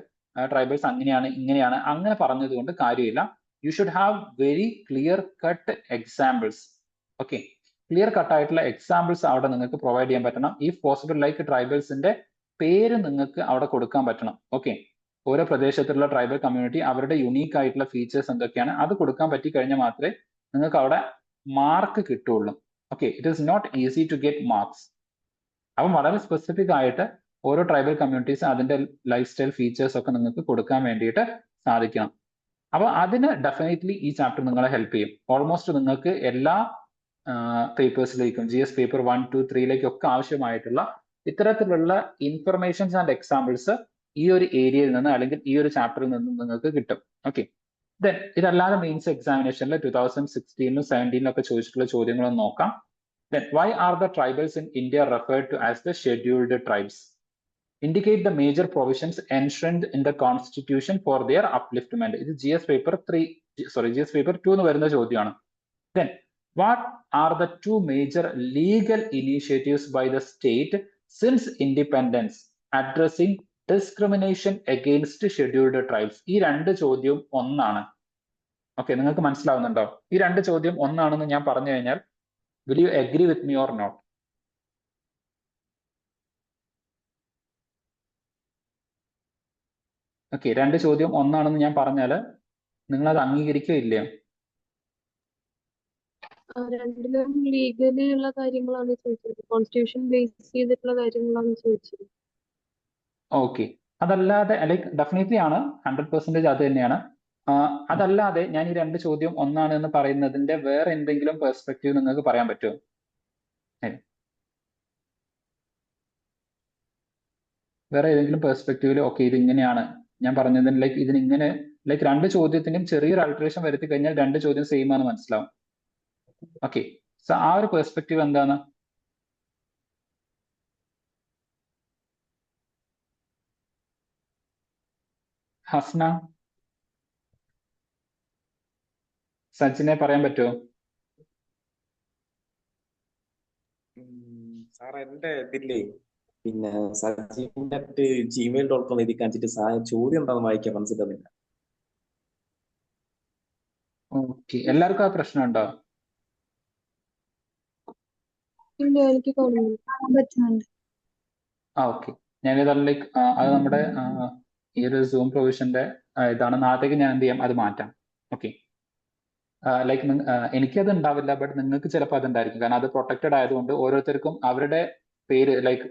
ട്രൈബൽസ് അങ്ങനെയാണ് ഇങ്ങനെയാണ് അങ്ങനെ പറഞ്ഞത് കൊണ്ട് കാര്യമില്ല. You should have very clear cut examples. Okay, clear cut ആയിട്ടുള്ള എക്സാമ്പിൾസ് അവിടെ നിങ്ങൾക്ക് പ്രൊവൈഡ് ചെയ്യാൻ പറ്റണം. ഈ പോസിബിൾ ലൈക്ക് ട്രൈബൽസിന്റെ പേര് നിങ്ങൾക്ക് അവിടെ കൊടുക്കാൻ പറ്റണം. ഓക്കെ, ഓരോ പ്രദേശത്തുള്ള ട്രൈബൽ കമ്മ്യൂണിറ്റി അവരുടെ യുണീക്ക് ആയിട്ടുള്ള ഫീച്ചേഴ്സ് എന്തൊക്കെയാണ് അത് കൊടുക്കാൻ പറ്റി കഴിഞ്ഞാൽ മാത്രമേ നിങ്ങൾക്ക് അവിടെ മാർക്ക് കിട്ടുള്ളൂ. Okay, it is not easy to get marks. അപ്പം വളരെ സ്പെസിഫിക് ആയിട്ട് ഓരോ ട്രൈബൽ കമ്മ്യൂണിറ്റീസ് അതിന്റെ ലൈഫ് സ്റ്റൈൽ ഫീച്ചേഴ്സ് ഒക്കെ നിങ്ങൾക്ക് കൊടുക്കാൻ വേണ്ടിയിട്ട് സാധിക്കണം. അപ്പൊ അതിന് ഡെഫിനറ്റ്ലി ഈ ചാപ്റ്റർ നിങ്ങളെ ഹെൽപ്പ് ചെയ്യും. ഓൾമോസ്റ്റ് നിങ്ങൾക്ക് എല്ലാ പേപ്പേഴ്സിലേക്കും GS പേപ്പർ 1, 2, 3ലേക്കൊക്കെ ആവശ്യമായിട്ടുള്ള ഇത്തരത്തിലുള്ള ഇൻഫർമേഷൻസ് ആൻഡ് എക്സാമ്പിൾസ് ഈ ഒരു ഏരിയയിൽ നിന്ന് അല്ലെങ്കിൽ ഈ ഒരു ചാപ്റ്ററിൽ നിന്ന് നിങ്ങൾക്ക് കിട്ടും. ഓക്കെ, ദെൻ ഇതല്ലാതെ മെയിൻസ് എക്സാമിനേഷനിൽ 2016 17 ഒക്കെ ചോദിച്ചിട്ടുള്ള ചോദ്യങ്ങളൊന്ന് നോക്കാം. Then why are the tribals in India referred to as the scheduled tribes? Indicate the major provisions enshrined in the constitution for their upliftment. ഇത് GS paper 2 എന്ന് വരുന്ന ചോദ്യമാണ്. Then what are the two major legal initiatives by the state since independence addressing discrimination against scheduled tribes? ഈ രണ്ട് ചോദ്യവും ഒന്നാണ്. Okay, നിങ്ങൾക്ക് മനസ്സിലാവുന്നുണ്ടോ? ഈ രണ്ട് ചോദ്യം ഒന്നാണെന്ന് ഞാൻ പറഞ്ഞു കഴിഞ്ഞാൽ will you agree with me or not? Okay, രണ്ട് ചോദ്യം ഒന്നാണെന്ന് ഞാൻ പറഞ്ഞാൽ നിങ്ങൾ അത് അംഗീകരിക്കോ ഇല്ലയോ? രണ്ടിലും ലീഗലി ഉള്ള കാര്യങ്ങളാണ് ചോദിച്ചത്, കോൺസ്റ്റിറ്റ്യൂഷൻ ബേസ് ചെയ്തിട്ടുള്ള കാര്യങ്ങളാണ് ചോദിച്ചത്. ഓക്കെ, അതല്ലാതെ ലൈക്ക് ഡെഫിനറ്റ്ലി ആണ്, 100% അത് തന്നെയാണ്. അതല്ലാതെ ഞാൻ ഈ രണ്ട് ചോദ്യം ഒന്നാണ് എന്ന് പറയുന്നതിന്റെ വേറെ എന്തെങ്കിലും പെർസ്പെക്റ്റീവ് നിങ്ങൾക്ക് പറയാൻ പറ്റുമോ? വേറെ ഏതെങ്കിലും പെർസ്പെക്റ്റീവിൽ ഓക്കെ ഇത് ഇങ്ങനെയാണ് ഞാൻ പറഞ്ഞതിന് ലൈക്ക് ഇതിനിങ്ങനെ ലൈക്ക് രണ്ട് ചോദ്യത്തിനും ചെറിയൊരു ആൾട്ടറേഷൻ വരുത്തി കഴിഞ്ഞാൽ രണ്ട് ചോദ്യം സെയിം ആണ് മനസ്സിലാവും. ഓക്കെ, സോ ആ ഒരു പെർസ്പെക്റ്റീവ് എന്താണ്? ഹസ്ന, സച്ചിനെ പറയാൻ പറ്റുമോ? സാർ എന്റെ ഇതില്ലേ പിന്നെ gmail.com എഴുതി കാണിച്ചിട്ട് ചോദ്യം എന്താണെന്ന് വായിക്കാൻ മനസ്സിലാവുന്നില്ല. ഓക്കെ, എല്ലാവർക്കും ആ പ്രശ്നമുണ്ടോ? എനിക്ക് പറ്റുന്നുണ്ട്. ഓക്കെ, ഞാനിത് ലൈക്ക് അത് നമ്മുടെ ഈ ഒരു സൂം പ്രൊവിഷന്റെ ഇതാണ്. നാളത്തേക്ക് ഞാൻ എന്ത് ചെയ്യാം, അത് മാറ്റാം. ഓക്കെ, ലൈക്ക് എനിക്കത് ഉണ്ടാവില്ല, ബട്ട് നിങ്ങൾക്ക് ചിലപ്പോൾ അത് ഉണ്ടായിരിക്കും. കാരണം അത് പ്രൊട്ടക്റ്റഡ് ആയതുകൊണ്ട് ഓരോരുത്തർക്കും അവരുടെ പേര് ലൈക്ക്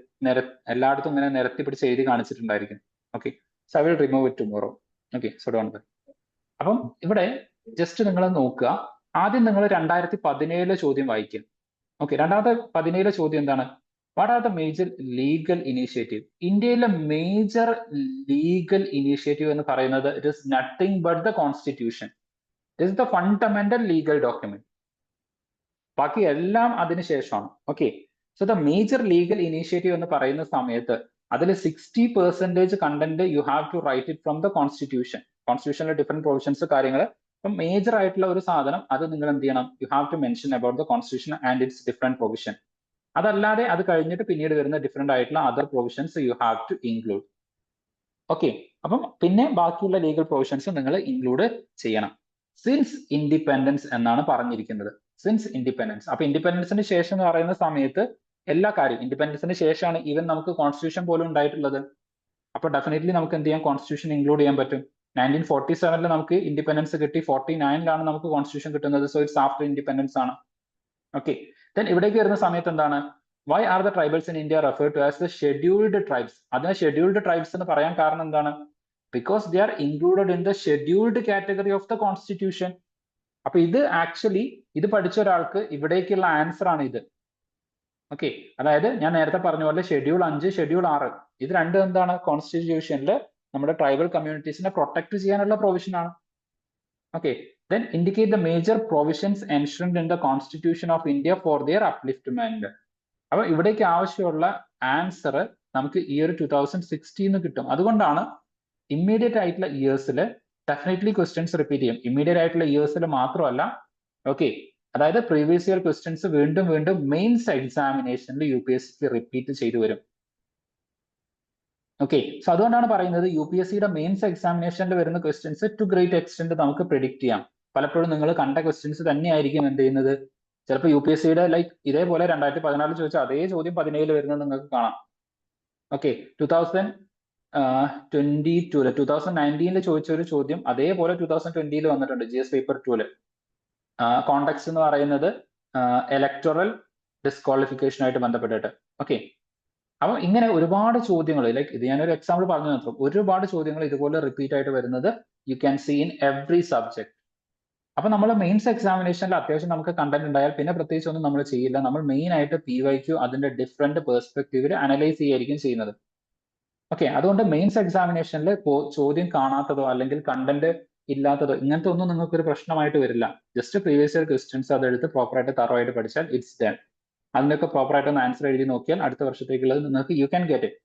എല്ലായിടത്തും ഇങ്ങനെ നിരത്തി പിടിച്ച് എഴുതി കാണിച്ചിട്ടുണ്ടായിരിക്കും. Okay, so I will remove it tomorrow. Okay, so don't worry. അപ്പം ഇവിടെ ജസ്റ്റ് നിങ്ങൾ നോക്കുക. ആദ്യം നിങ്ങൾ 2017 ചോദ്യം വായിക്കുക. ഓക്കെ, 2017 ചോദ്യം എന്താണ്? What are the major legal initiative? ഇന്ത്യയിലെ മേജർ ലീഗൽ ഇനീഷ്യേറ്റീവ് എന്ന് പറയുന്നത് it is nothing but the constitution. It is the fundamental legal document. ബാക്കി എല്ലാം അതിനുശേഷമാണ്. Okay, so the major legal initiative എന്ന് പറയുന്ന സമയത്ത് അതിൽ 60% content you have to write it from the constitution. കോൺസ്റ്റിറ്റ്യൂഷനിലെ ഡിഫറെന്റ് പ്രൊവിഷൻസ് കാര്യങ്ങൾ. അപ്പം മേജർ ആയിട്ടുള്ള ഒരു സാധനം അത് നിങ്ങൾ എന്ത് ചെയ്യണം? You have to mention about the constitution and its different provision. അതല്ലാതെ അത് കഴിഞ്ഞിട്ട് പിന്നീട് വരുന്ന ഡിഫറെന്റ് ആയിട്ടുള്ള other provisions you have to include. Okay, അപ്പം പിന്നെ ബാക്കിയുള്ള ലീഗൽ പ്രൊവിഷൻസ് നിങ്ങൾ ഇൻക്ലൂഡ് ചെയ്യണം. സിൻസ് ഇൻഡിപെൻഡൻസ് എന്നാണ് പറഞ്ഞിരിക്കുന്നത്. Since independence. അപ്പൊ ഇൻഡിപെൻഡൻസിന് ശേഷം എന്ന് പറയുന്ന സമയത്ത് എല്ലാ കാര്യവും ഇൻഡിപെൻഡൻസിന് ശേഷമാണ് ഈവൻ നമുക്ക് കോൺസ്റ്റിറ്റ്യൂഷൻ പോലും ഉണ്ടായിട്ടുള്ളത്. അപ്പൊ ഡെഫിനറ്റ്ലി നമുക്ക് എന്ത് ചെയ്യാം? കോൺസ്റ്റിറ്റ്യൂഷൻ ഇൻക്ലൂഡ് ചെയ്യാൻ പറ്റും. 1947 നമുക്ക് ഇൻഡിപെൻഡൻസ് കിട്ടി, 49 നമുക്ക് കോൺസ്റ്റിറ്റ്യൂഷൻ കിട്ടുന്നത്. സോ ഇറ്റ്സ് ആഫ്റ്റർ ഇൻഡിപെൻഡൻസ് ആണ്. ഓക്കെ, ദെൻ ഇവിടേക്ക് വരുന്ന സമയത്ത് എന്താണ്? Why are the tribals in India referred to as the scheduled tribes? അതിനെ ഷെഡ്യൂൾഡ് ട്രൈബ്സ് എന്ന് പറയാൻ കാരണം എന്താണ്? Because they are included in the scheduled category of the constitution. അപ്പൊ ഇത് ആക്ച്വലി ഇത് പഠിച്ച ഒരാൾക്ക് ഇവിടേക്കുള്ള ആൻസർ ആണ് ഇത്. ഓക്കെ, അതായത് ഞാൻ നേരത്തെ പറഞ്ഞ പോലെ ഷെഡ്യൂൾ 5, ഷെഡ്യൂൾ 6 ഇത് രണ്ടും എന്താണ്? കോൺസ്റ്റിറ്റ്യൂഷനിൽ നമ്മുടെ ട്രൈബൽ കമ്മ്യൂണിറ്റീസിനെ പ്രൊട്ടക്ട് ചെയ്യാനുള്ള പ്രൊവിഷൻ ആണ്. Okay, then indicate the major provisions enshrined in the Constitution of India for their upliftment. അപ്പൊ ഇവിടേക്ക് ആവശ്യമുള്ള ആൻസർ നമുക്ക് ഈ ഒരു 2016 കിട്ടും. അതുകൊണ്ടാണ് ഇമ്മീഡിയറ്റ് ആയിട്ടുള്ള ഇയേഴ്സിൽ ഡെഫിനറ്റ്ലി ക്വസ്റ്റ്യൻസ് റിപ്പീറ്റ് ചെയ്യും. ഇമ്മീഡിയറ്റ് ആയിട്ടുള്ള ഇയേഴ്സിൽ മാത്രമല്ല. ഓക്കെ, അതായത് പ്രീവിയസ് ഇയർ ക്വസ്റ്റ്യൻസ് വീണ്ടും വീണ്ടും മെയിൻസ് എക്സാമിനേഷനിൽ UPSC റിപ്പീറ്റ് ചെയ്തു വരും. ഓക്കെ, സോ അതുകൊണ്ടാണ് പറയുന്നത് UPSCയുടെ മെയിൻസ് എക്സാമിനേഷനിൽ വരുന്ന ക്വസ്റ്റ്യൻസ് ടു ഗ്രേറ്റ് എക്സ്റ്റെന്റ് നമുക്ക് പ്രിഡിക്ട് ചെയ്യാം. പലപ്പോഴും നിങ്ങൾ കണ്ട ക്വസ്റ്റ്യൻസ് തന്നെയായിരിക്കും എന്ത് ചെയ്യുന്നത്? ചിലപ്പോൾ UPSCയുടെ ലൈക്ക് ഇതേപോലെ 2014 ചോദിച്ച അതേ ചോദ്യം 17 വരുന്നത് നിങ്ങൾക്ക് കാണാം. ഓക്കെ, 2022 2019 ചോദിച്ച ഒരു ചോദ്യം അതേപോലെ 2020 വന്നിട്ടുണ്ട് GS പേപ്പർ 2. കോണ്ടെക്സ്റ്റ് എന്ന് പറയുന്നത് ഇലക്ടറൽ ഡിസ്ക്വാളിഫിക്കേഷൻ ആയിട്ട് ബന്ധപ്പെട്ടിട്ട്. ഓക്കെ, അപ്പൊ ഇങ്ങനെ ഒരുപാട് ചോദ്യങ്ങൾ, ലൈക്ക് ഇത് ഞാനൊരു എക്സാമ്പിൾ പറഞ്ഞു മാത്രം, ഒരുപാട് ചോദ്യങ്ങൾ ഇതുപോലെ റിപ്പീറ്റ് ആയിട്ട് വരുന്നത് you can see in every subject. അപ്പൊ നമ്മൾ മെയിൻസ് എക്സാമിനേഷനിൽ അത്യാവശ്യം നമുക്ക് കണ്ടന്റ് ഉണ്ടായാൽ പിന്നെ പ്രത്യേകിച്ച് ഒന്നും നമ്മൾ ചെയ്യില്ല. നമ്മൾ മെയിൻ ആയിട്ട് PYQ അതിന്റെ ഡിഫറെന്റ് പെർസ്പെക്റ്റീവിൽ അനലൈസ് ചെയ്യുകയായിരിക്കും ചെയ്യുന്നത്. ഓക്കെ, അതുകൊണ്ട് മെയിൻസ് എക്സാമിനേഷനിൽ ചോദ്യം കാണാത്തതോ അല്ലെങ്കിൽ കണ്ടന്റ് ഇല്ലാത്തതോ ഇങ്ങനത്തെ ഒന്നും നിങ്ങൾക്ക് ഒരു പ്രശ്നമായിട്ട് വരില്ല. ജസ്റ്റ് പ്രീവിയസ് ഇയർ ക്വസ്റ്റ്യൻസ് അതെടുത്ത് പ്രോപ്പറായിട്ട് തറവായിട്ട് പഠിച്ചാൽ ഇറ്റ്സ് ഡൺ. അതിനൊക്കെ പ്രോപ്പറായിട്ട് ഒന്ന് ആൻസർ എഴുതി നോക്കിയാൽ അടുത്ത വർഷത്തേക്കുള്ളത് നിങ്ങൾക്ക് you can get it.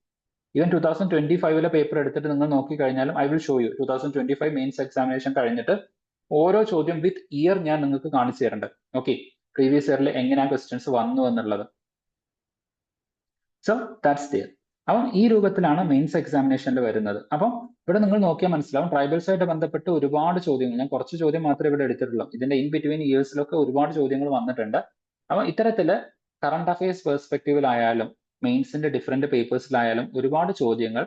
Even 2025 paper എടുത്തിട്ട് നിങ്ങൾ നോക്കി കഴിഞ്ഞാലും I will show U 2025 mains examination കഴിഞ്ഞിട്ട് ഓരോ ചോദ്യം വിത്ത് ഇയർ ഞാൻ നിങ്ങൾക്ക് കാണിച്ചു തരുന്നുണ്ട്. ഓക്കെ, പ്രീവിയസ് ഇയറിൽ എങ്ങനെയാ ക്വസ്റ്റ്യൻസ് വന്നു എന്നുള്ളത്. So that's there. അപ്പം ഈ രൂപത്തിലാണ് മെയിൻസ് എക്സാമിനേഷനിൽ വരുന്നത്. അപ്പം ഇവിടെ നിങ്ങൾ നോക്കിയാൽ മനസ്സിലാവും ട്രൈബൽസ് ആയിട്ട് ബന്ധപ്പെട്ട് ഒരുപാട് ചോദ്യങ്ങൾ, ഞാൻ കുറച്ച് ചോദ്യം മാത്രമേ ഇവിടെ എടുത്തിട്ടുള്ളൂ. ഇതിന്റെ ഇൻ ബിറ്റ്വീൻ ഇയേഴ്സിലൊക്കെ ഒരുപാട് ചോദ്യങ്ങൾ വന്നിട്ടുണ്ട്. അപ്പം ഇത്തരത്തില് കറണ്ട് അഫയേഴ്സ് പെർസ്പെക്റ്റീവിലായാലും മെയിൻസിന്റെ ഡിഫറെന്റ് പേപ്പേഴ്സിലായാലും ഒരുപാട് ചോദ്യങ്ങൾ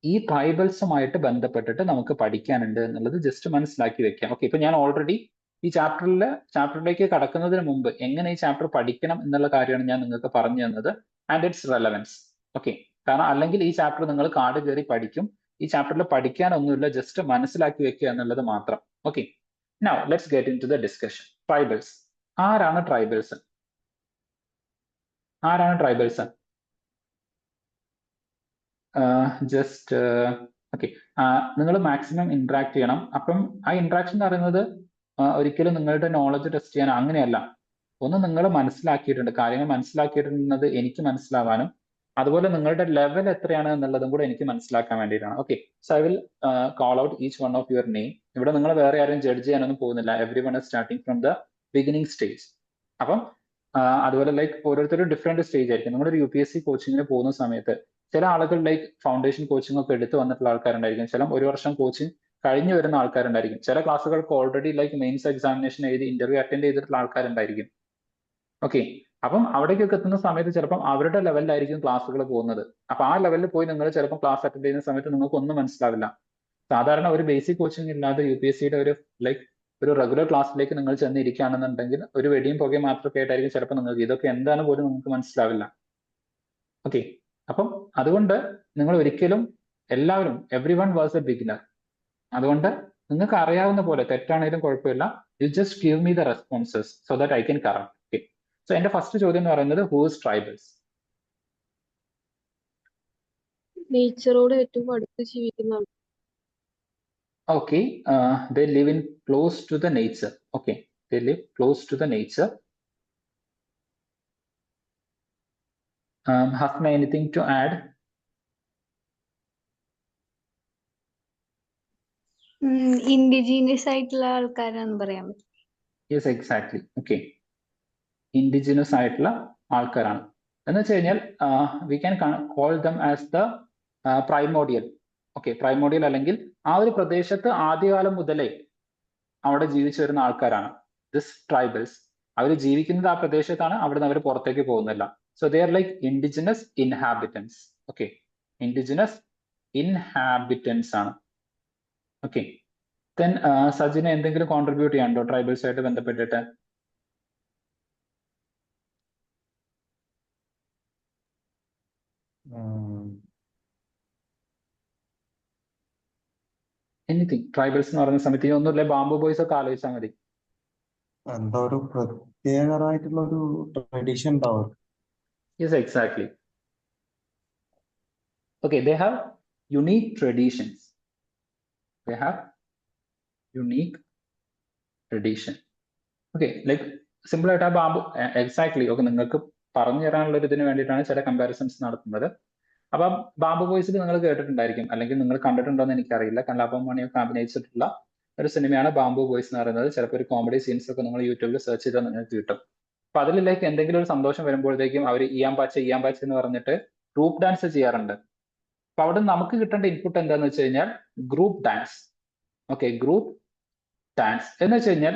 ഈ ട്രൈബൽസുമായിട്ട് ബന്ധപ്പെട്ടിട്ട് നമുക്ക് പഠിക്കാനുണ്ട് എന്നുള്ളത് ജസ്റ്റ് മനസ്സിലാക്കി വെക്കാം. ഓക്കെ, ഇപ്പൊ ഞാൻ ഓൾറെഡി ഈ ചാപ്റ്ററിലേക്ക് കടക്കുന്നതിന് മുമ്പ് എങ്ങനെ ഈ ചാപ്റ്റർ പഠിക്കണം എന്നുള്ള കാര്യമാണ് ഞാൻ നിങ്ങൾക്ക് പറഞ്ഞു തന്നത്. And its relevance. ഓക്കെ, കാരണം അല്ലെങ്കിൽ ഈ ചാപ്റ്റർ നിങ്ങൾ കാട് കയറി പഠിക്കും. ഈ ചാപ്റ്ററിൽ പഠിക്കാനൊന്നുമില്ല, ജസ്റ്റ് മനസ്സിലാക്കി വെക്കുക എന്നുള്ളത് മാത്രം. Okay, now let's get into the discussion. Tribals. ആരാണ് ട്രൈബൽസ്? ആരാണ് ട്രൈബൽസ്? ജസ്റ്റ് ഓക്കെ, നിങ്ങൾ മാക്സിമം ഇന്ററാക്ട് ചെയ്യണം. അപ്പം ആ ഇന്ററാക്ഷൻ എന്ന് പറയുന്നത് ഒരിക്കലും നിങ്ങളുടെ നോളജ് ടെസ്റ്റ് ചെയ്യാൻ അങ്ങനെയല്ല. ഒന്ന് നിങ്ങൾ മനസ്സിലാക്കിയിട്ടുണ്ട്, കാര്യങ്ങൾ മനസ്സിലാക്കിയിട്ടുണ്ടെന്നത് എനിക്ക് മനസ്സിലാവാനും അതുപോലെ നിങ്ങളുടെ ലെവൽ എത്രയാണ് എന്നുള്ളതും കൂടെ എനിക്ക് മനസ്സിലാക്കാൻ വേണ്ടിയിട്ടാണ്. Okay, so I will call out each one of your name. ഇവിടെ നിങ്ങൾ വേറെ ആരും ജഡ്ജ് ചെയ്യാനൊന്നും പോകുന്നില്ല. Every one is starting from the beginning stage. അപ്പം അതുപോലെ ലൈക്ക് ഓരോരുത്തരും ഡിഫറെന്റ് സ്റ്റേജ് ആയിരിക്കും. നിങ്ങളൊരു UPSC കോച്ചിങ്ങിന് പോകുന്ന സമയത്ത് ചില ആളുകൾ ലൈക്ക് ഫൗണ്ടേഷൻ കോച്ചിങ് ഒക്കെ എടുത്ത് വന്നിട്ടുള്ള ആൾക്കാരുണ്ടായിരിക്കും. ചില ഒരു വർഷം കോച്ചിങ് കഴിഞ്ഞു വരുന്ന ആൾക്കാരുണ്ടായിരിക്കും. ചില ക്ലാസ്സുകൾക്ക് ഓൾറെഡി ലൈക്ക് മെയിൻസ് എക്സാമിനേഷൻ എഴുതി ഇന്റർവ്യൂ അറ്റൻഡ് ചെയ്തിട്ടുള്ള ആൾക്കാരുണ്ടായിരിക്കും. ഓക്കെ, അപ്പം അവിടേക്കൊക്കെ എത്തുന്ന സമയത്ത് ചിലപ്പം അവരുടെ ലെവലിലായിരിക്കും ക്ലാസ്സുകൾ പോകുന്നത്. അപ്പൊ ആ ലെവലിൽ പോയി നിങ്ങൾ ചിലപ്പോൾ ക്ലാസ് അറ്റൻഡ് ചെയ്യുന്ന സമയത്ത് നിങ്ങൾക്ക് ഒന്നും മനസ്സിലാവില്ല. സാധാരണ ഒരു ബേസിക് കോച്ചിങ് ഇല്ലാതെ UPSCയുടെ ഒരു ലൈക്ക് ഒരു റെഗുലർ ക്ലാസ്സിലേക്ക് നിങ്ങൾ ചെന്നിരിക്കുകയാണെന്നുണ്ടെങ്കിൽ ഒരു വെടിയും പുകയും മാത്രമൊക്കെ ആയിട്ടായിരിക്കും ചിലപ്പോൾ നിങ്ങൾക്ക് ഇതൊക്കെ എന്താണ് പോലും നിങ്ങൾക്ക് മനസ്സിലാവില്ല. ഓക്കെ, അപ്പം അതുകൊണ്ട് നിങ്ങൾ ഒരിക്കലും എല്ലാവരും every one was A beginner. അതുകൊണ്ട് നിങ്ങൾക്ക് അറിയാവുന്ന പോലെ തെറ്റാണെങ്കിലും കുഴപ്പമില്ല. You just give me the responses so that I can correct. Okay, so എന്റെ ഫസ്റ്റ് ചോദ്യം എന്ന് പറയുന്നത് ഹൂ ഈസ് ട്രൈബൽസ്? നേച്ചറോട് ഏറ്റവും അടുത്ത് ജീവിക്കുന്ന ആൾ. Okay, they live in close to the nature. Okay, they live close to the nature. Hasna, anything to add? Indigenous ആയിട്ടുള്ള ആൾക്കാരാണെന്ന് പറയാൻ പറ്റും. Yes, exactly. Okay, indigenous ആയിട്ടുള്ള ആൾക്കാരാണ് എന്ന് വെച്ച് കഴിഞ്ഞാൽ we can call them as the primordial. Okay, primordial അല്ലെങ്കിൽ ആ ഒരു പ്രദേശത്ത് ആദ്യകാലം മുതലേ അവിടെ ജീവിച്ചു വരുന്ന ആൾക്കാരാണ് ദിസ് ട്രൈബൽസ്. അവർ ജീവിക്കുന്നത് ആ പ്രദേശത്താണ്, അവിടുന്ന് അവർ പുറത്തേക്ക് പോകുന്നില്ല. So they are like indigenous inhabitants. Okay, indigenous inhabitants ആണ്. ഓക്കെ, ദെൻ സജിന് എന്തെങ്കിലും കോൺട്രിബ്യൂട്ട് ചെയ്യാനുണ്ടോ ട്രൈബൽസ് ആയിട്ട് ബന്ധപ്പെട്ടിട്ട്? എനിത്തിങ്. ട്രൈബൽസ് എന്ന് പറയുന്ന സമയത്ത് ഇനി ഒന്നുമില്ല, ബാംബു ബോയ്സ് ഒക്കെ ആലോചിച്ചാൽ മതി. എന്താ ഒരു പ്രത്യേകമായിട്ടുള്ള ഒരു ട്രഡീഷൻ ഉണ്ടാവും. Yes, exactly. Okay, they have unique traditions. They have unique tradition. Okay, like simple ആയിട്ട് ആ ബാംബു എക്സാക്ട്ലി. ഓക്കെ, നിങ്ങൾക്ക് പറഞ്ഞു തരാനുള്ള ഒരു ഇതിന് വേണ്ടിയിട്ടാണ് ചില കമ്പാരിസൺസ് നടത്തുന്നത്. അപ്പം ബാംബു ബോയ്സിൽ നിങ്ങൾ കേട്ടിട്ടുണ്ടായിരിക്കും, അല്ലെങ്കിൽ നിങ്ങൾ കണ്ടിട്ടുണ്ടോ എന്ന് എനിക്കറിയില്ല. കലാപം മണിയൊക്കെ അഭിനയിച്ചിട്ടുള്ള ഒരു സിനിമയാണ് ബാംബു ബോയ്സ് എന്ന് പറയുന്നത്. ചിലപ്പോൾ ഒരു കോമഡി സീൻസ് ഒക്കെ നിങ്ങൾ യൂട്യൂബിൽ സെർച്ച് ചെയ്താൽ നിങ്ങൾക്ക് കിട്ടും. അപ്പൊ അതിലേക്ക് എന്തെങ്കിലും ഒരു സന്തോഷം വരുമ്പോഴത്തേക്കും അവർ ഇയാമ്പാച്ച എന്ന് പറഞ്ഞിട്ട് ഗ്രൂപ്പ് ഡാൻസ് ചെയ്യാറുണ്ട്. അപ്പൊ അവിടെ നമുക്ക് കിട്ടേണ്ട ഇൻപുട്ട് എന്താന്ന് വെച്ച് കഴിഞ്ഞാൽ group dance. Okay, group dance എന്ന് വെച്ച് കഴിഞ്ഞാൽ